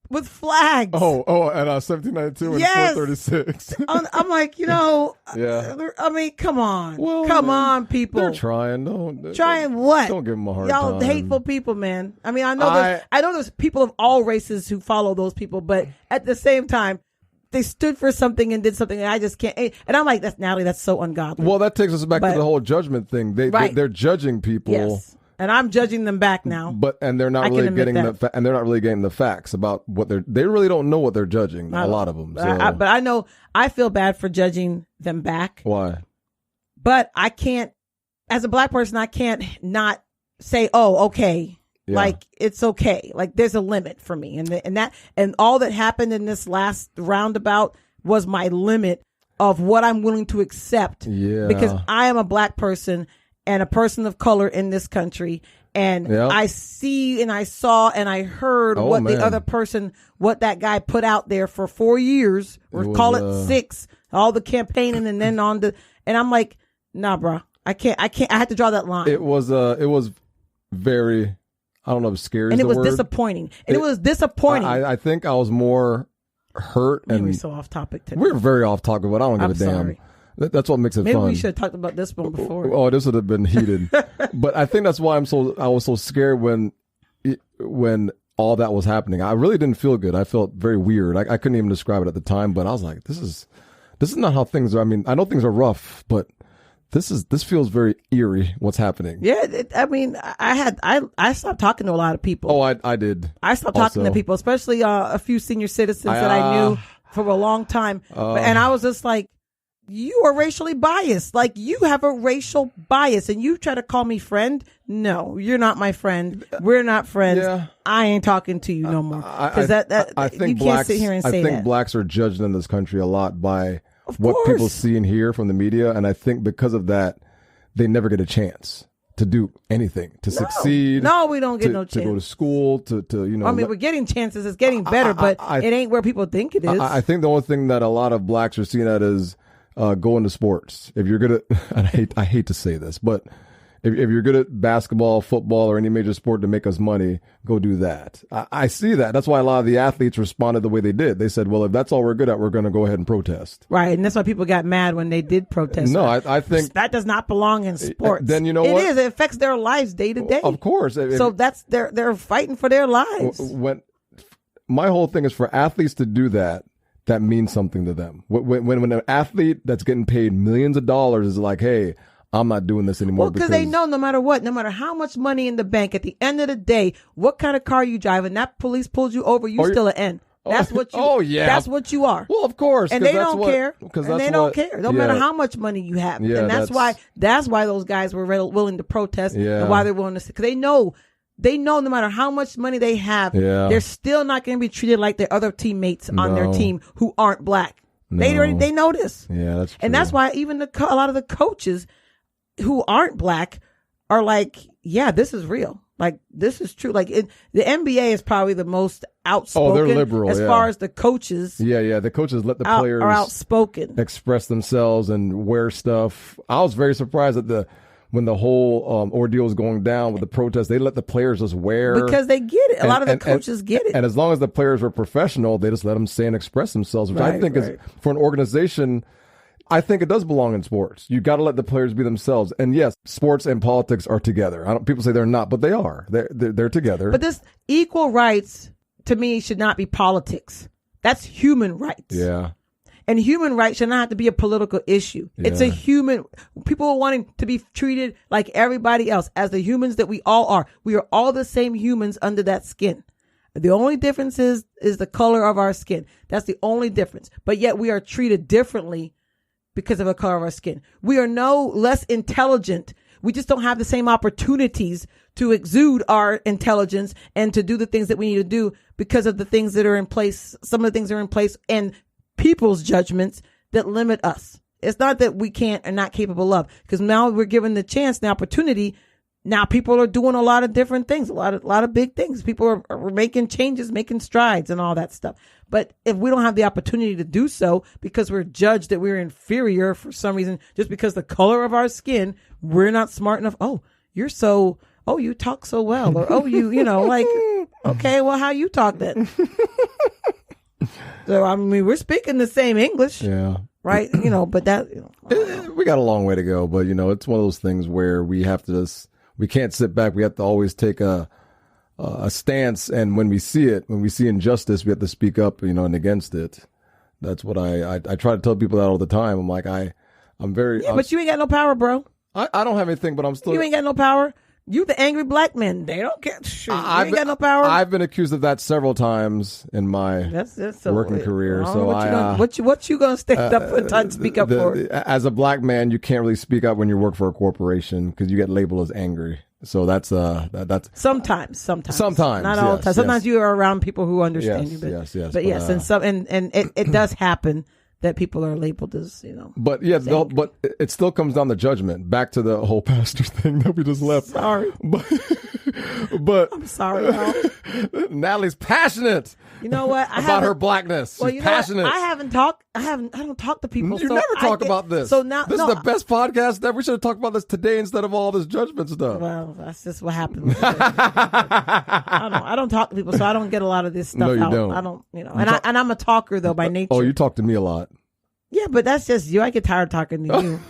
with flags. Oh, at 1792 and 436. I'm like, yeah. I mean, come on. Well, come on, people. They're trying. Trying what? Don't give them a hard Y'all time. hateful people, man. I mean, I know there's people of all races who follow those people, but at the same time, they stood for something and did something, and I just can't. And I'm like, Nathalie, that's so ungodly. Well, that takes us back to the whole judgment thing. They're judging people. Yes. And I'm judging them back now. And they're not really getting the facts about what they really don't know what they're judging. A lot of them. So. But I know I feel bad for judging them back. Why? But I can't, as a black person, I can't not say, oh, okay. Yeah. Like it's okay. Like there's a limit for me, and all that happened in this last roundabout was my limit of what I'm willing to accept. Yeah. Because I am a black person and a person of color in this country, and I see and I saw and I heard what that guy put out there for 4 years, or call it 6, all the campaigning and then and I'm like, nah, bro, I can't. I had to draw that line. It was very. I don't know if scary and is it was the word. disappointing. And it was disappointing. I think I was more hurt. And we're so off topic today. We're very off topic, but I don't give a damn. Sorry. That's what makes it fun. Maybe we should have talked about this one before. Oh, this would have been heated. But I think that's why I was so scared when all that was happening. I really didn't feel good. I felt very weird. I couldn't even describe it at the time, but I was like, this is not how things are. I mean, I know things are rough, but this feels very eerie. What's happening? Yeah, I stopped talking to a lot of people. Oh, I did. I stopped talking to people, especially a few senior citizens that I knew for a long time, and I was just like, you are racially biased. Like, you have a racial bias, and you try to call me friend. No, you're not my friend. We're not friends. Yeah. I ain't talking to you no more. Because I think you can't sit here and say that. I think blacks are judged in this country a lot by of what course. People see and hear from the media, and I think because of that, they never get a chance to do anything, to succeed. No, we don't get no chance. To go to school, to I mean, we're getting chances. It's getting better, but it ain't where people think it is. I think the only thing that a lot of blacks are seen at is go into sports. If you're good at, and I hate to say this, but if you're good at basketball, football, or any major sport to make us money, go do that. I see that. That's why a lot of the athletes responded the way they did. They said, well, if that's all we're good at, we're going to go ahead and protest. Right. And that's why people got mad when they did protest. No, I think that does not belong in sports. Then you know what? It is. It affects their lives day to day. Of course. So they're fighting for their lives. My whole thing is for athletes to do that. That means something to them. When an athlete that's getting paid millions of dollars is like, hey, I'm not doing this anymore. Well, because they know no matter what, no matter how much money in the bank, at the end of the day, what kind of car you driving, that police pulls you over, you still an N. That's what you. Oh yeah, that's what you are. Well, of course, and they don't care. And they don't care. No matter how much money you have. Yeah, and that's why those guys were willing to protest and why they're willing to. Because they know they know no matter how much money they have, they're still not going to be treated like their other teammates on their team who aren't black. No. They know this. Yeah, that's true. And that's why even a lot of the coaches who aren't black are like, yeah, this is real. Like, this is true. Like, the NBA is probably the most outspoken. Oh, they're liberal, as far as the coaches. Yeah. The coaches let the players are outspoken, express themselves and wear stuff. I was very surprised at when the whole ordeal was going down with the protests. They let the players just wear, because they get it. A lot of the coaches get it. And as long as the players were professional, they just let them say and express themselves, which I think is, for an organization, I think it does belong in sports. You got to let the players be themselves. And yes, sports and politics are together. People say they're not, but they are. They're together. But this equal rights, to me, should not be politics. That's human rights. Yeah. And human rights should not have to be a political issue. Yeah. It's a human. People are wanting to be treated like everybody else, as the humans that we all are. We are all the same humans under that skin. The only difference is the color of our skin. That's the only difference. But yet we are treated differently because of the color of our skin. We are no less intelligent. We just don't have the same opportunities to exude our intelligence and to do the things that we need to do because of the things that are in place. Some of the things are in place and people's judgments that limit us. It's not that we can't or not capable of, because now we're given the chance, the opportunity. Now people are doing a lot of different things, a lot of big things. People are making changes, making strides and all that stuff. But if we don't have the opportunity to do so because we're judged that we're inferior for some reason, just because the color of our skin, we're not smart enough. Oh, you talk so well. Or, like, okay, well, how you talk then? So, I mean, we're speaking the same English. Yeah. Right? But that, we got a long way to go. But, it's one of those things where we have to we can't sit back. We have to always take a stance. And when we see injustice, we have to speak up, and against it. That's what I try to tell people that all the time. I'm like, I'm very. Yeah, but you ain't got no power, bro. I don't have anything, but I'm still. You ain't got no power. You the angry black man. They don't care. Shoot, you ain't got no power. I've been accused of that several times in my working career. So what you gonna stand up and try to speak up for? As a black man, you can't really speak up when you work for a corporation because you get labeled as angry. So that's sometimes not all the time. Sometimes you are around people who understand you. But yes, and it does happen that people are labeled as, But yeah, but it still comes down to judgment. Back to the whole pastor thing that we just left. Sorry. But I'm sorry, Al. Natalie's passionate. You know what? About her blackness. She's passionate. I don't talk to people. You never talk about this. So now this is the best podcast ever. We should have talked about this today instead of all this judgment stuff. Well, that's just what happens. I don't talk to people, so I don't get a lot of this stuff. No, you out. don't. I don't, and I'm a talker though by nature. Oh, you talk to me a lot. Yeah, but that's just you. I get tired of talking to you.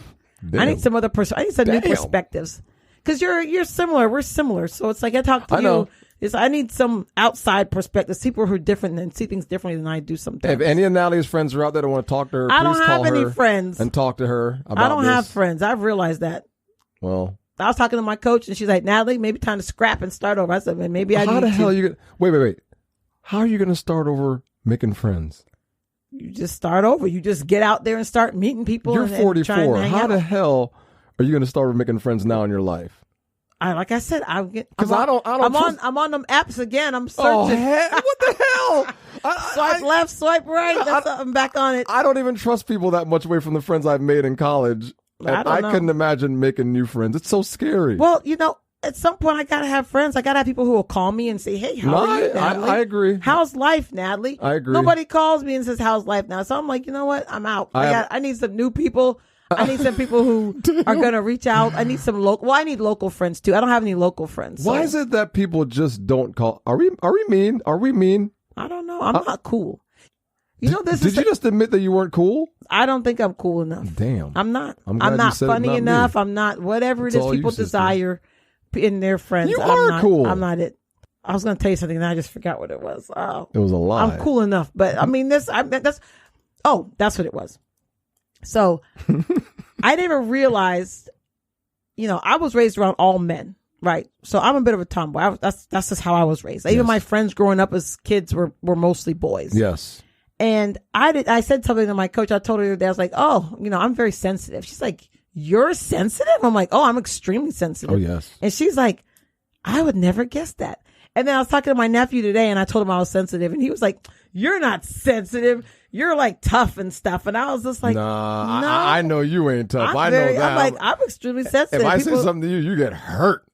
I need some other I need some new perspectives. Because you're similar. We're similar. So it's like I talk to you. I need some outside perspectives. People who are different and see things differently than I do sometimes. If any of Natalie's friends are out there that want to talk to her, I don't have any friends. And talk to her about I don't have friends. I've realized that. Well, I was talking to my coach and she's like, Natalie, maybe time to scrap and start over. I said, maybe I need to. How the hell are you wait. How are you going to start over making friends? You just start over. You just get out there and start meeting people. You're 44. How the hell are you going to start over making friends now in your life? Like I said, I'm on them apps again. I'm searching. Oh, what the hell? Swipe left, swipe right. I'm back on it. I don't even trust people that much away from the friends I've made in college. I couldn't imagine making new friends. It's so scary. Well, at some point I gotta have friends. I gotta have people who will call me and say, "Hey, how are you, Natalie? I agree. How's life, Natalie?" I agree. Nobody calls me and says, "How's life now?" So I'm like, you know what? I'm out. I need some new people. I need some people who are going to reach out. I need some local. Well, I need local friends too. I don't have any local friends. Why is it that people just don't call? Are we mean? Are we mean? I don't know. I'm not cool. Did you just admit that you weren't cool? I don't think I'm cool enough. Damn. I'm not. I'm not funny enough. I'm not whatever it is people desire in their friends. You are cool. I'm not it. I was going to tell you something and I just forgot what it was. Oh, it was a lie. I'm cool enough, but I mean that's what it was. So I never realized, I was raised around all men, right? So I'm a bit of a tomboy. That's just how I was raised. Yes. Even my friends growing up as kids were mostly boys. Yes. And I said something to my coach. I told her that I was like, oh, I'm very sensitive. She's like, you're sensitive? I'm like, oh, I'm extremely sensitive. Oh, yes. And she's like, I would never guess that. And then I was talking to my nephew today and I told him I was sensitive and he was like, you're not sensitive. You're like tough and stuff. And I was just like, nah, no, I know you ain't tough. I know that. I'm like, I'm extremely sensitive. If I say something to you, you get hurt.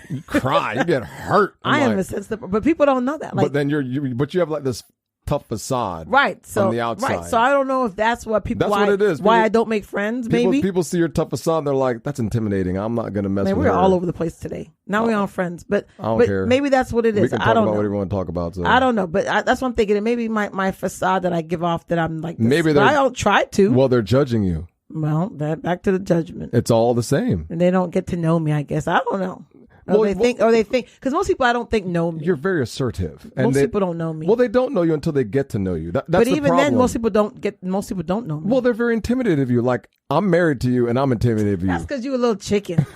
You cry. You get hurt. I am a sensitive, but people don't know that. Like, but then but you have like this tough facade, right? So on the outside, right. So I don't know if that's what people. That's what it is. Why I don't make friends? Maybe people see your tough facade, they're like, "That's intimidating. I'm not going to mess with her." We're all over the place today. Now we're on friends, but I don't care. Maybe that's what it is. We can talk about whatever we want to talk about. So. I don't know, but that's what I'm thinking. And maybe my facade that I give off that I'm like, maybe I don't try to. Well, they're judging you. Well, back to the judgment. It's all the same, and they don't get to know me. I guess I don't know. Or they think, because most people I don't think know me. You're very assertive. And most people don't know me. Well, they don't know you until they get to know you. That's but the even problem. then, most people don't know me. Well, they're very intimidated of you. Like, I'm married to you and I'm intimidated of you. That's because you're a little chicken.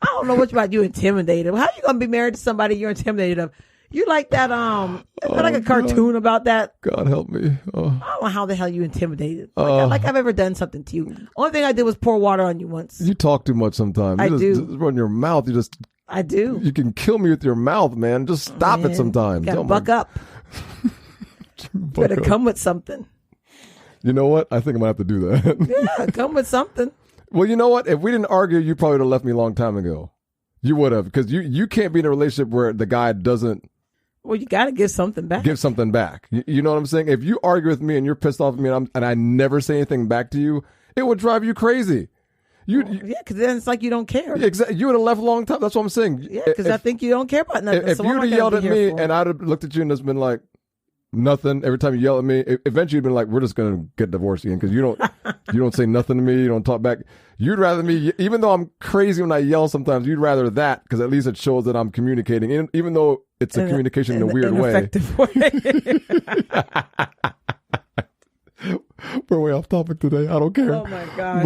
I don't know what about you intimidated. How are you gonna be married to somebody you're intimidated of? You like that like a cartoon about that? God help me. I don't know how the hell you intimidated. Like I've ever done something to you. Only thing I did was pour water on you once. You talk too much sometimes. I do. Just run your mouth. I do. You can kill me with your mouth, man. Just stop it sometimes. You gotta buck up. Better come with something. You know what? I think I'm gonna have to do that. Yeah, come with something. Well, you know what? If we didn't argue, you probably would have left me a long time ago. You would have, because you can't be in a relationship where the guy doesn't. Well, you got to give something back. Give something back. You know what I'm saying? If you argue with me and you're pissed off at me and I never say anything back to you, it would drive you crazy. Yeah, because then it's like you don't care. Exactly. You would have left a long time. That's what I'm saying. Yeah, because I think you don't care about nothing. If so you would have yelled at me and I'd have looked at you and just been like, nothing. Every time you yell at me, eventually you'd been like, we're just going to get divorced again because you don't say nothing to me. You don't talk back. You'd rather me, even though I'm crazy when I yell sometimes, you'd rather that because at least it shows that I'm communicating, even though it's a communication in a weird way. Effective way. We're way off topic today. I don't care. Oh my gosh.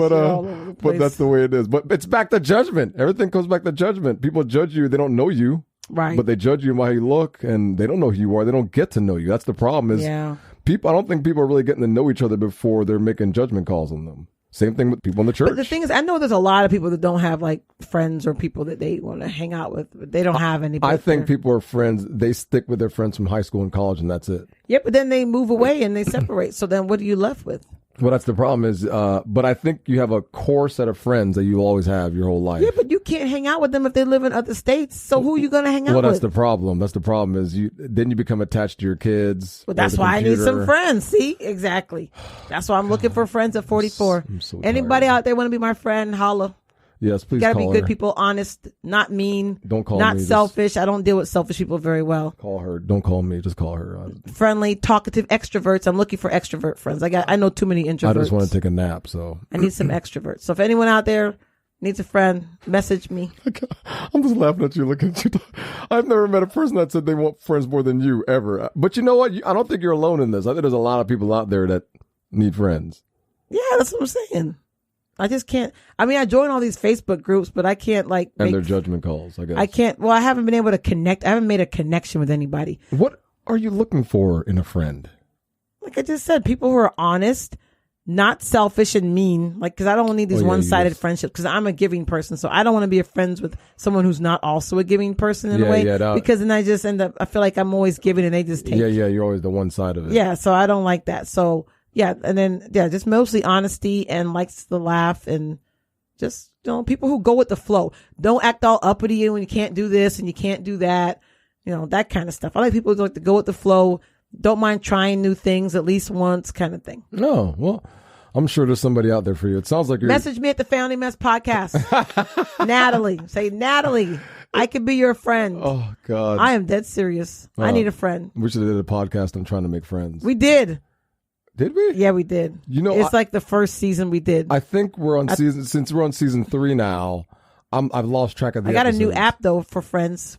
But that's the way it is. But it's back to judgment. Everything comes back to judgment. People judge you. They don't know you. Right. But they judge you by how you look and they don't know who you are. They don't get to know you. That's the problem is people. I don't think people are really getting to know each other before they're making judgment calls on them. Same thing with people in the church. But the thing is, I know there's a lot of people that don't have like friends or people that they want to hang out with, but they don't have any. I think people are friends. They stick with their friends from high school and college and that's it. Yeah, but then they move away and they separate. So then what are you left with? Well, that's the problem is, but I think you have a core set of friends that you always have your whole life. Yeah, but you can't hang out with them if they live in other states. So who are you going to hang out with? Well, that's the problem. That's the problem is then you become attached to your kids. Well, that's why I need some friends. See? Exactly. That's why I'm looking for friends at 44. Anybody out there want to be my friend? Holla. Yes, please. Gotta be good people, honest, not mean. Don't call not me. Not selfish. I don't deal with selfish people very well. Call her. Don't call me. Just call her. Friendly, talkative, extroverts. I'm looking for extrovert friends. I know too many introverts. I just want to take a nap, so I need some extroverts. So if anyone out there needs a friend, message me. I'm just laughing at you, looking at you. I've never met a person that said they want friends more than you ever. But you know what? I don't think you're alone in this. I think there's a lot of people out there that need friends. Yeah, that's what I'm saying. I just can't. I mean, I join all these Facebook groups, but I can't and their judgment calls, I guess. I can't. Well, I haven't been able to connect. I haven't made a connection with anybody. What are you looking for in a friend? Like I just said, people who are honest, not selfish and mean. Like, because I don't need these one-sided friendships. Because I'm a giving person, so I don't want to be friends with someone who's not also a giving person in a way. Because then I just end up. I feel like I'm always giving and they just take. Yeah, you're always the one side of it. Yeah, so I don't like that. So yeah, and then just mostly honesty and likes to laugh and just people who go with the flow. Don't act all uppity when you can't do this and you can't do that. That kind of stuff. I like people who like to go with the flow. Don't mind trying new things at least once, kind of thing. No, well, I'm sure there's somebody out there for you. It sounds like you're... Message me at the Family Mess Podcast. Natalie. Say, Natalie, I could be your friend. Oh, God. I am dead serious. I need a friend. We should have did a podcast on trying to make friends. We did. Did we? Yeah, we did. It's like the first season we did. I think we're on since we're on season 3 now, I've lost track of the episodes. I got a new app, though, for friends.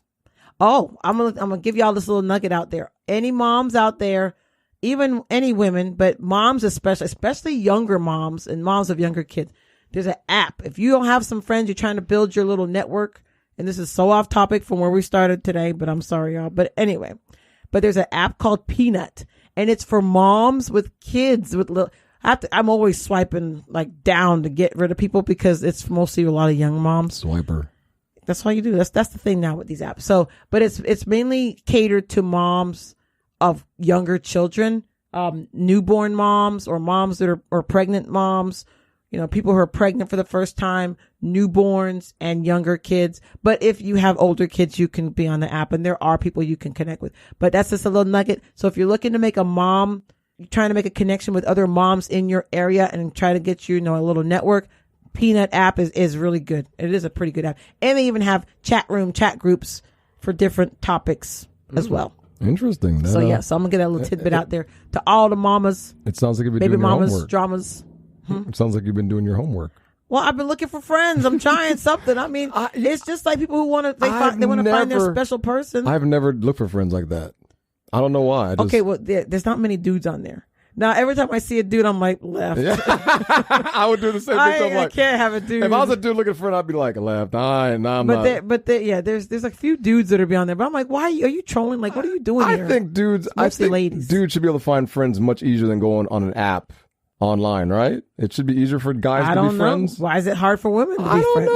Oh, I'm gonna give y'all this little nugget out there. Any moms out there, even any women, but moms especially younger moms and moms of younger kids, there's an app. If you don't have some friends, you're trying to build your little network, and this is so off topic from where we started today, but I'm sorry, y'all. But anyway, there's an app called Peanut, and it's for moms with kids with little. I'm always swiping like down to get rid of people because it's mostly a lot of young moms. Swiper. That's all you do. That's the thing now with these apps. So, but it's mainly catered to moms of younger children, newborn moms or moms that are pregnant moms, people who are pregnant for the first time, newborns and younger kids. But if you have older kids, you can be on the app, and there are people you can connect with. But that's just a little nugget. So if you're looking to make you're trying to make a connection with other moms in your area and try to get a little network, Peanut app is really good. It is a pretty good app. And they even have chat groups for different topics as well. Interesting. So I'm going to get a little tidbit out there to all the mamas. It sounds like you've been baby doing your mamas, homework. dramas. It sounds like you've been doing your homework. Well, I've been looking for friends. I'm trying something. I mean, it's just like people who want to, they want to find their special person. I've never looked for friends like that. I don't know why. Okay, well, there's not many dudes on there. Now, every time I see a dude, I'm like, left. Yeah. I would do the same thing. I can't have a dude. If I was a dude looking for a friend, I'd be like, left. I'm not. There's a few dudes that are beyond there. But I'm like, why are you trolling? Like, what are you doing here? I think dudes should be able to find friends much easier than going on an app online, right? It should be easier for guys to be friends. Why is it hard for women to be friends?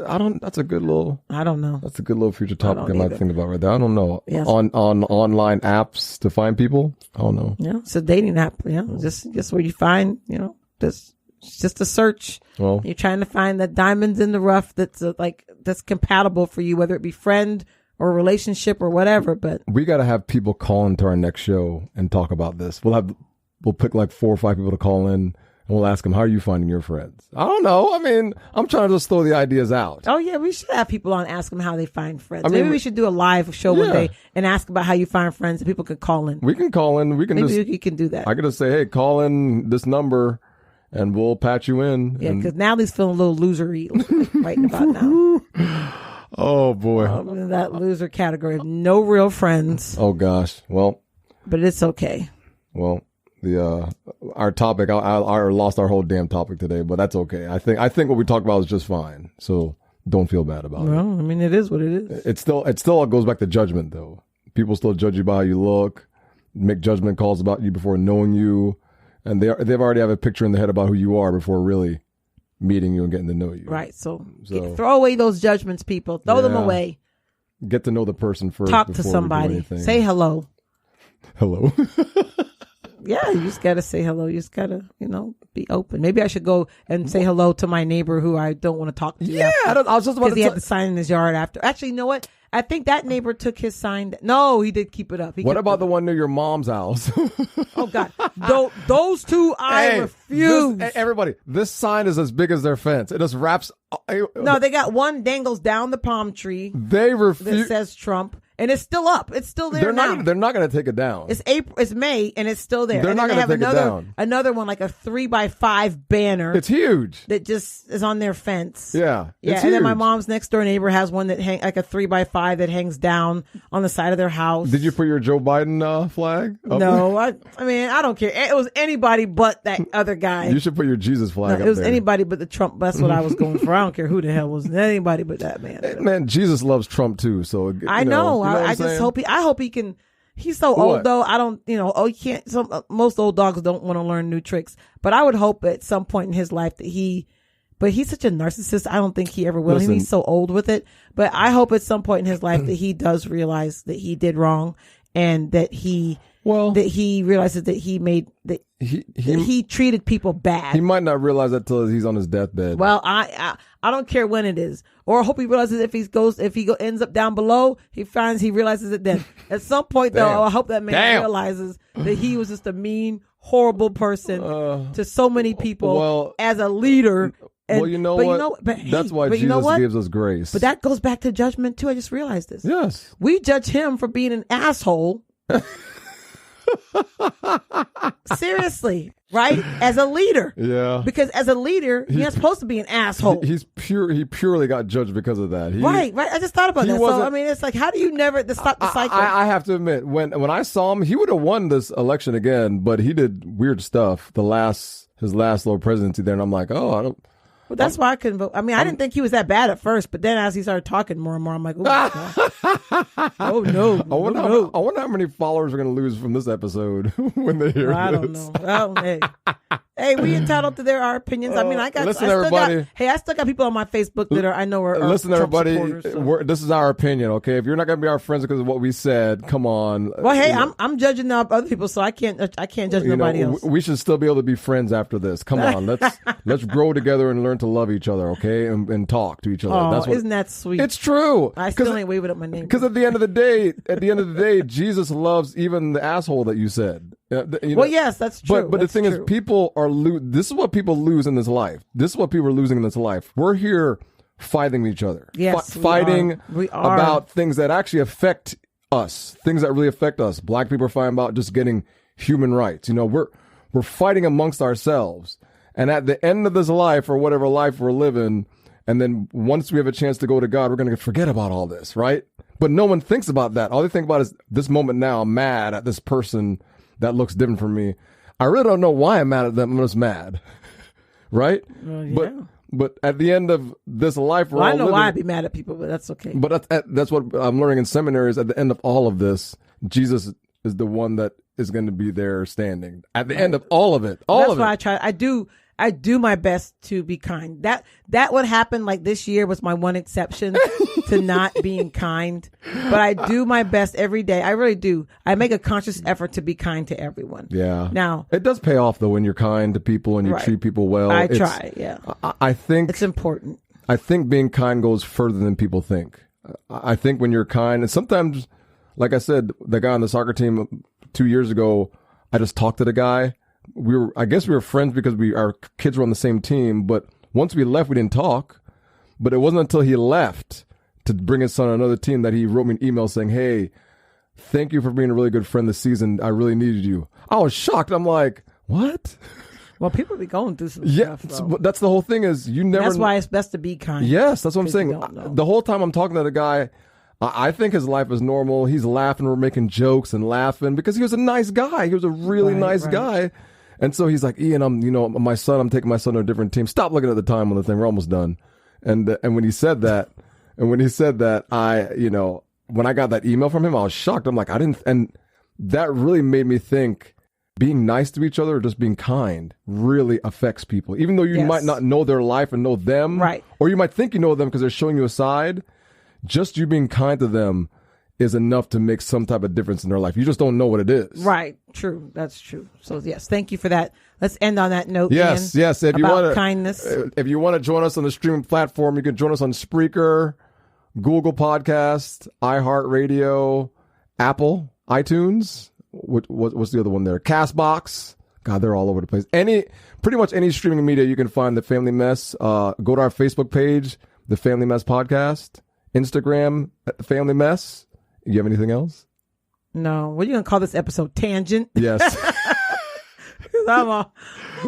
I don't know. That's a good little. I don't know. That's a good little future topic I might think about right there. I don't know. Yes. On online apps to find people. I don't know. Yeah, it's a dating app. Yeah, just where you find. It's just a search. Well, you're trying to find the diamonds in the rough that's that's compatible for you, whether it be friend or relationship or whatever. But we got to have people call into our next show and talk about this. We'll pick like 4 or 5 people to call in, and we'll ask them, how are you finding your friends? I don't know. I mean, I'm trying to just throw the ideas out. Oh, yeah. We should have people on, ask them how they find friends. Maybe we should do a live show one day and ask about how you find friends, and people could call in. We can call in. Maybe you can do that. I could just say, hey, call in this number, and we'll patch you in. Yeah, because Natalie's feeling a little losery right about now. Oh, boy. In that loser category of no real friends. Oh, gosh. Well. But it's okay. Well. Our topic, I lost our whole damn topic today, but that's okay. I think what we talked about is just fine. So don't feel bad about it. Well, I mean, it is what it is. It still goes back to judgment, though. People still judge you by how you look, make judgment calls about you before knowing you, and they've already have a picture in their head about who you are before really meeting you and getting to know you. Right. So throw away those judgments, people. Throw them away. Get to know the person first. Talk to somebody. Say hello. Hello. Yeah, you just got to say hello. You just got to, be open. Maybe I should go and say hello to my neighbor who I don't want to talk to. Yeah, I was just about to. Because he had the sign in his yard after. Actually, you know what? I think that neighbor took his sign. No, he did keep it up. What about the one near your mom's house? Oh, God. Those two, I refuse. Everybody, this sign is as big as their fence. It just wraps. No, they got one dangles down the palm tree. They refuse. That says Trump. And it's still up. It's still there now. They're not going to take it down. It's April. It's May, and it's still there. They're not going to take it down. Another one, like a 3x5 banner. It's huge. That just is on their fence. Yeah. Yeah. It's and huge. then my mom's next door neighbor has one that like a 3x5 that hangs down on the side of their house. Did you put your Joe Biden flag up? No. I mean, I don't care. It was anybody but that other guy. You should put your Jesus flag up there. It was anybody but the Trump. That's what I was going for. I don't care who the hell was anybody but that man. Man, Jesus loves Trump too. So I know. I just hope I hope he can. He's so old though. I don't, he can't. Most old dogs don't want to learn new tricks. But I would hope at some point in his life that but he's such a narcissist. I don't think he ever will. He's so old with it. But I hope at some point in his life that he does realize that he did wrong, and that he realizes that he treated people bad. He might not realize that till he's on his deathbed. Well, I don't care when it is, or I hope he realizes if he ends up down below, he realizes it then. At some point, though, I hope that man realizes that he was just a mean, horrible person to so many people as a leader. Well, you know what? That's why Jesus gives us grace. But that goes back to judgment too. I just realized this. Yes, we judge him for being an asshole. Seriously, right? As a leader. Yeah. Because as a leader, he's not supposed to be an asshole. He purely got judged because of that. Right. I just thought about that. So, I mean, it's like, how do you never stop the cycle? I have to admit, when I saw him, he would have won this election again, but he did weird stuff his last little presidency there, and I'm like, Well, that's why I couldn't vote. I mean, I didn't think he was that bad at first, but then as he started talking more and more, I'm like, oh no. I wonder how many followers we're going to lose from this episode when they hear this. I don't know. Well, hey, Hey, we entitled to our opinions. I mean, I listen, everybody. I still got people on my Facebook that I know are listen, Trump everybody. supporters, This is our opinion, okay? If you're not gonna be our friends because of what we said, come on. Well, hey, I'm judging other people, so I can't judge nobody else. We should still be able to be friends after this. Come on, let's grow together and learn to love each other, okay? And talk to each other. Oh, isn't that sweet? It's true. I still ain't waving up my name. Because at the end of the day, Jesus loves even the asshole that you said. Well, yes, that's true. But the thing is, people are this is what people lose in this life. This is what people are losing in this life. We're here fighting each other. Yes, fighting we are. About things that actually affect us. Things that really affect us. Black people are fighting about just getting human rights. We're fighting amongst ourselves. And at the end of this life, or whatever life we're living, and then once we have a chance to go to God, we're going to forget about all this, right? But no one thinks about that. All they think about is this moment now. I'm mad at this person that looks different from me. I really don't know why I'm mad at them. I'm just mad, right? Yeah. But at the end of this life, I know why I'd be mad at people, but that's okay. But that's what I'm learning in seminaries. At the end of all of this, Jesus is the one that is going to be there standing at the end of all of it. That's why I try. I do my best to be kind. That what happened like this year was my one exception to not being kind. But I do my best every day. I really do. I make a conscious effort to be kind to everyone. Yeah. Now it does pay off though when you're kind to people and you treat people well. I try. Yeah. I think it's important. I think being kind goes further than people think. I think when you're kind, and sometimes, like I said, the guy on the soccer team 2 years ago, I just talked to the guy. I guess we were friends because our kids were on the same team, but once we left, we didn't talk. But it wasn't until he left to bring his son on another team that he wrote me an email saying, "Hey, thank you for being a really good friend this season. I really needed you." I was shocked. I'm like, what? Well, people be going through some stuff. Yeah, that's the whole thing is you never. That's why it's best to be kind. Yes, that's what I'm saying. The whole time I'm talking to the guy, I think his life is normal. He's laughing. We're making jokes and laughing because he was a nice guy. He was a really nice guy. And so he's like, "Ian, I'm taking my son to a different team. Stop looking at the time on the thing. We're almost done." And when he said that, I, when I got that email from him, I was shocked. I'm like, and that really made me think being nice to each other or just being kind really affects people. Even though you might not know their life and know them. Right. Or you might think you know them because they're showing you a side. Just you being kind to them is enough to make some type of difference in their life. You just don't know what it is. Right. True. That's true. So yes, thank you for that. Let's end on that note. Yes. Ian, Yes. If you want kindness. If you want to join us on the streaming platform, you can join us on Spreaker, Google Podcast, iHeartRadio, Apple, iTunes. What's the other one there? Castbox. God, they're all over the place. Pretty much any streaming media you can find The Family Mess. Go to our Facebook page, The Family Mess Podcast. Instagram at The Family Mess. You have anything else? No. What are you going to call this episode? Tangent? Yes. I'm all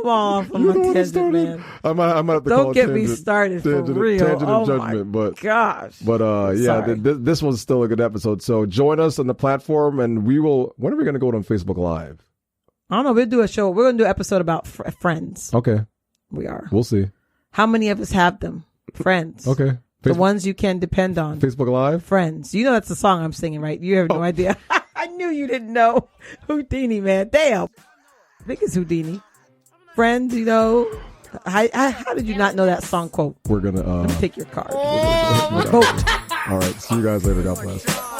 off on my tangent, man. I might have to Don't call get tangent, me started tangent, for real. Tangent oh and Judgment, my gosh. But this was still a good episode. So join us on the platform, and when are we going to go on Facebook Live? I don't know. We'll do a show. We're going to do an episode about friends. Okay. We are. We'll see. How many of us have them? Friends. Okay. The ones you can depend on. Facebook Live? Friends. You know that's the song I'm singing, right? You have no idea. I knew you didn't know. Houdini, man. Damn. I think it's Houdini. Friends, how did you not know that song quote? We're going to... Let me take your card. Vote. All right. See you guys later. God bless.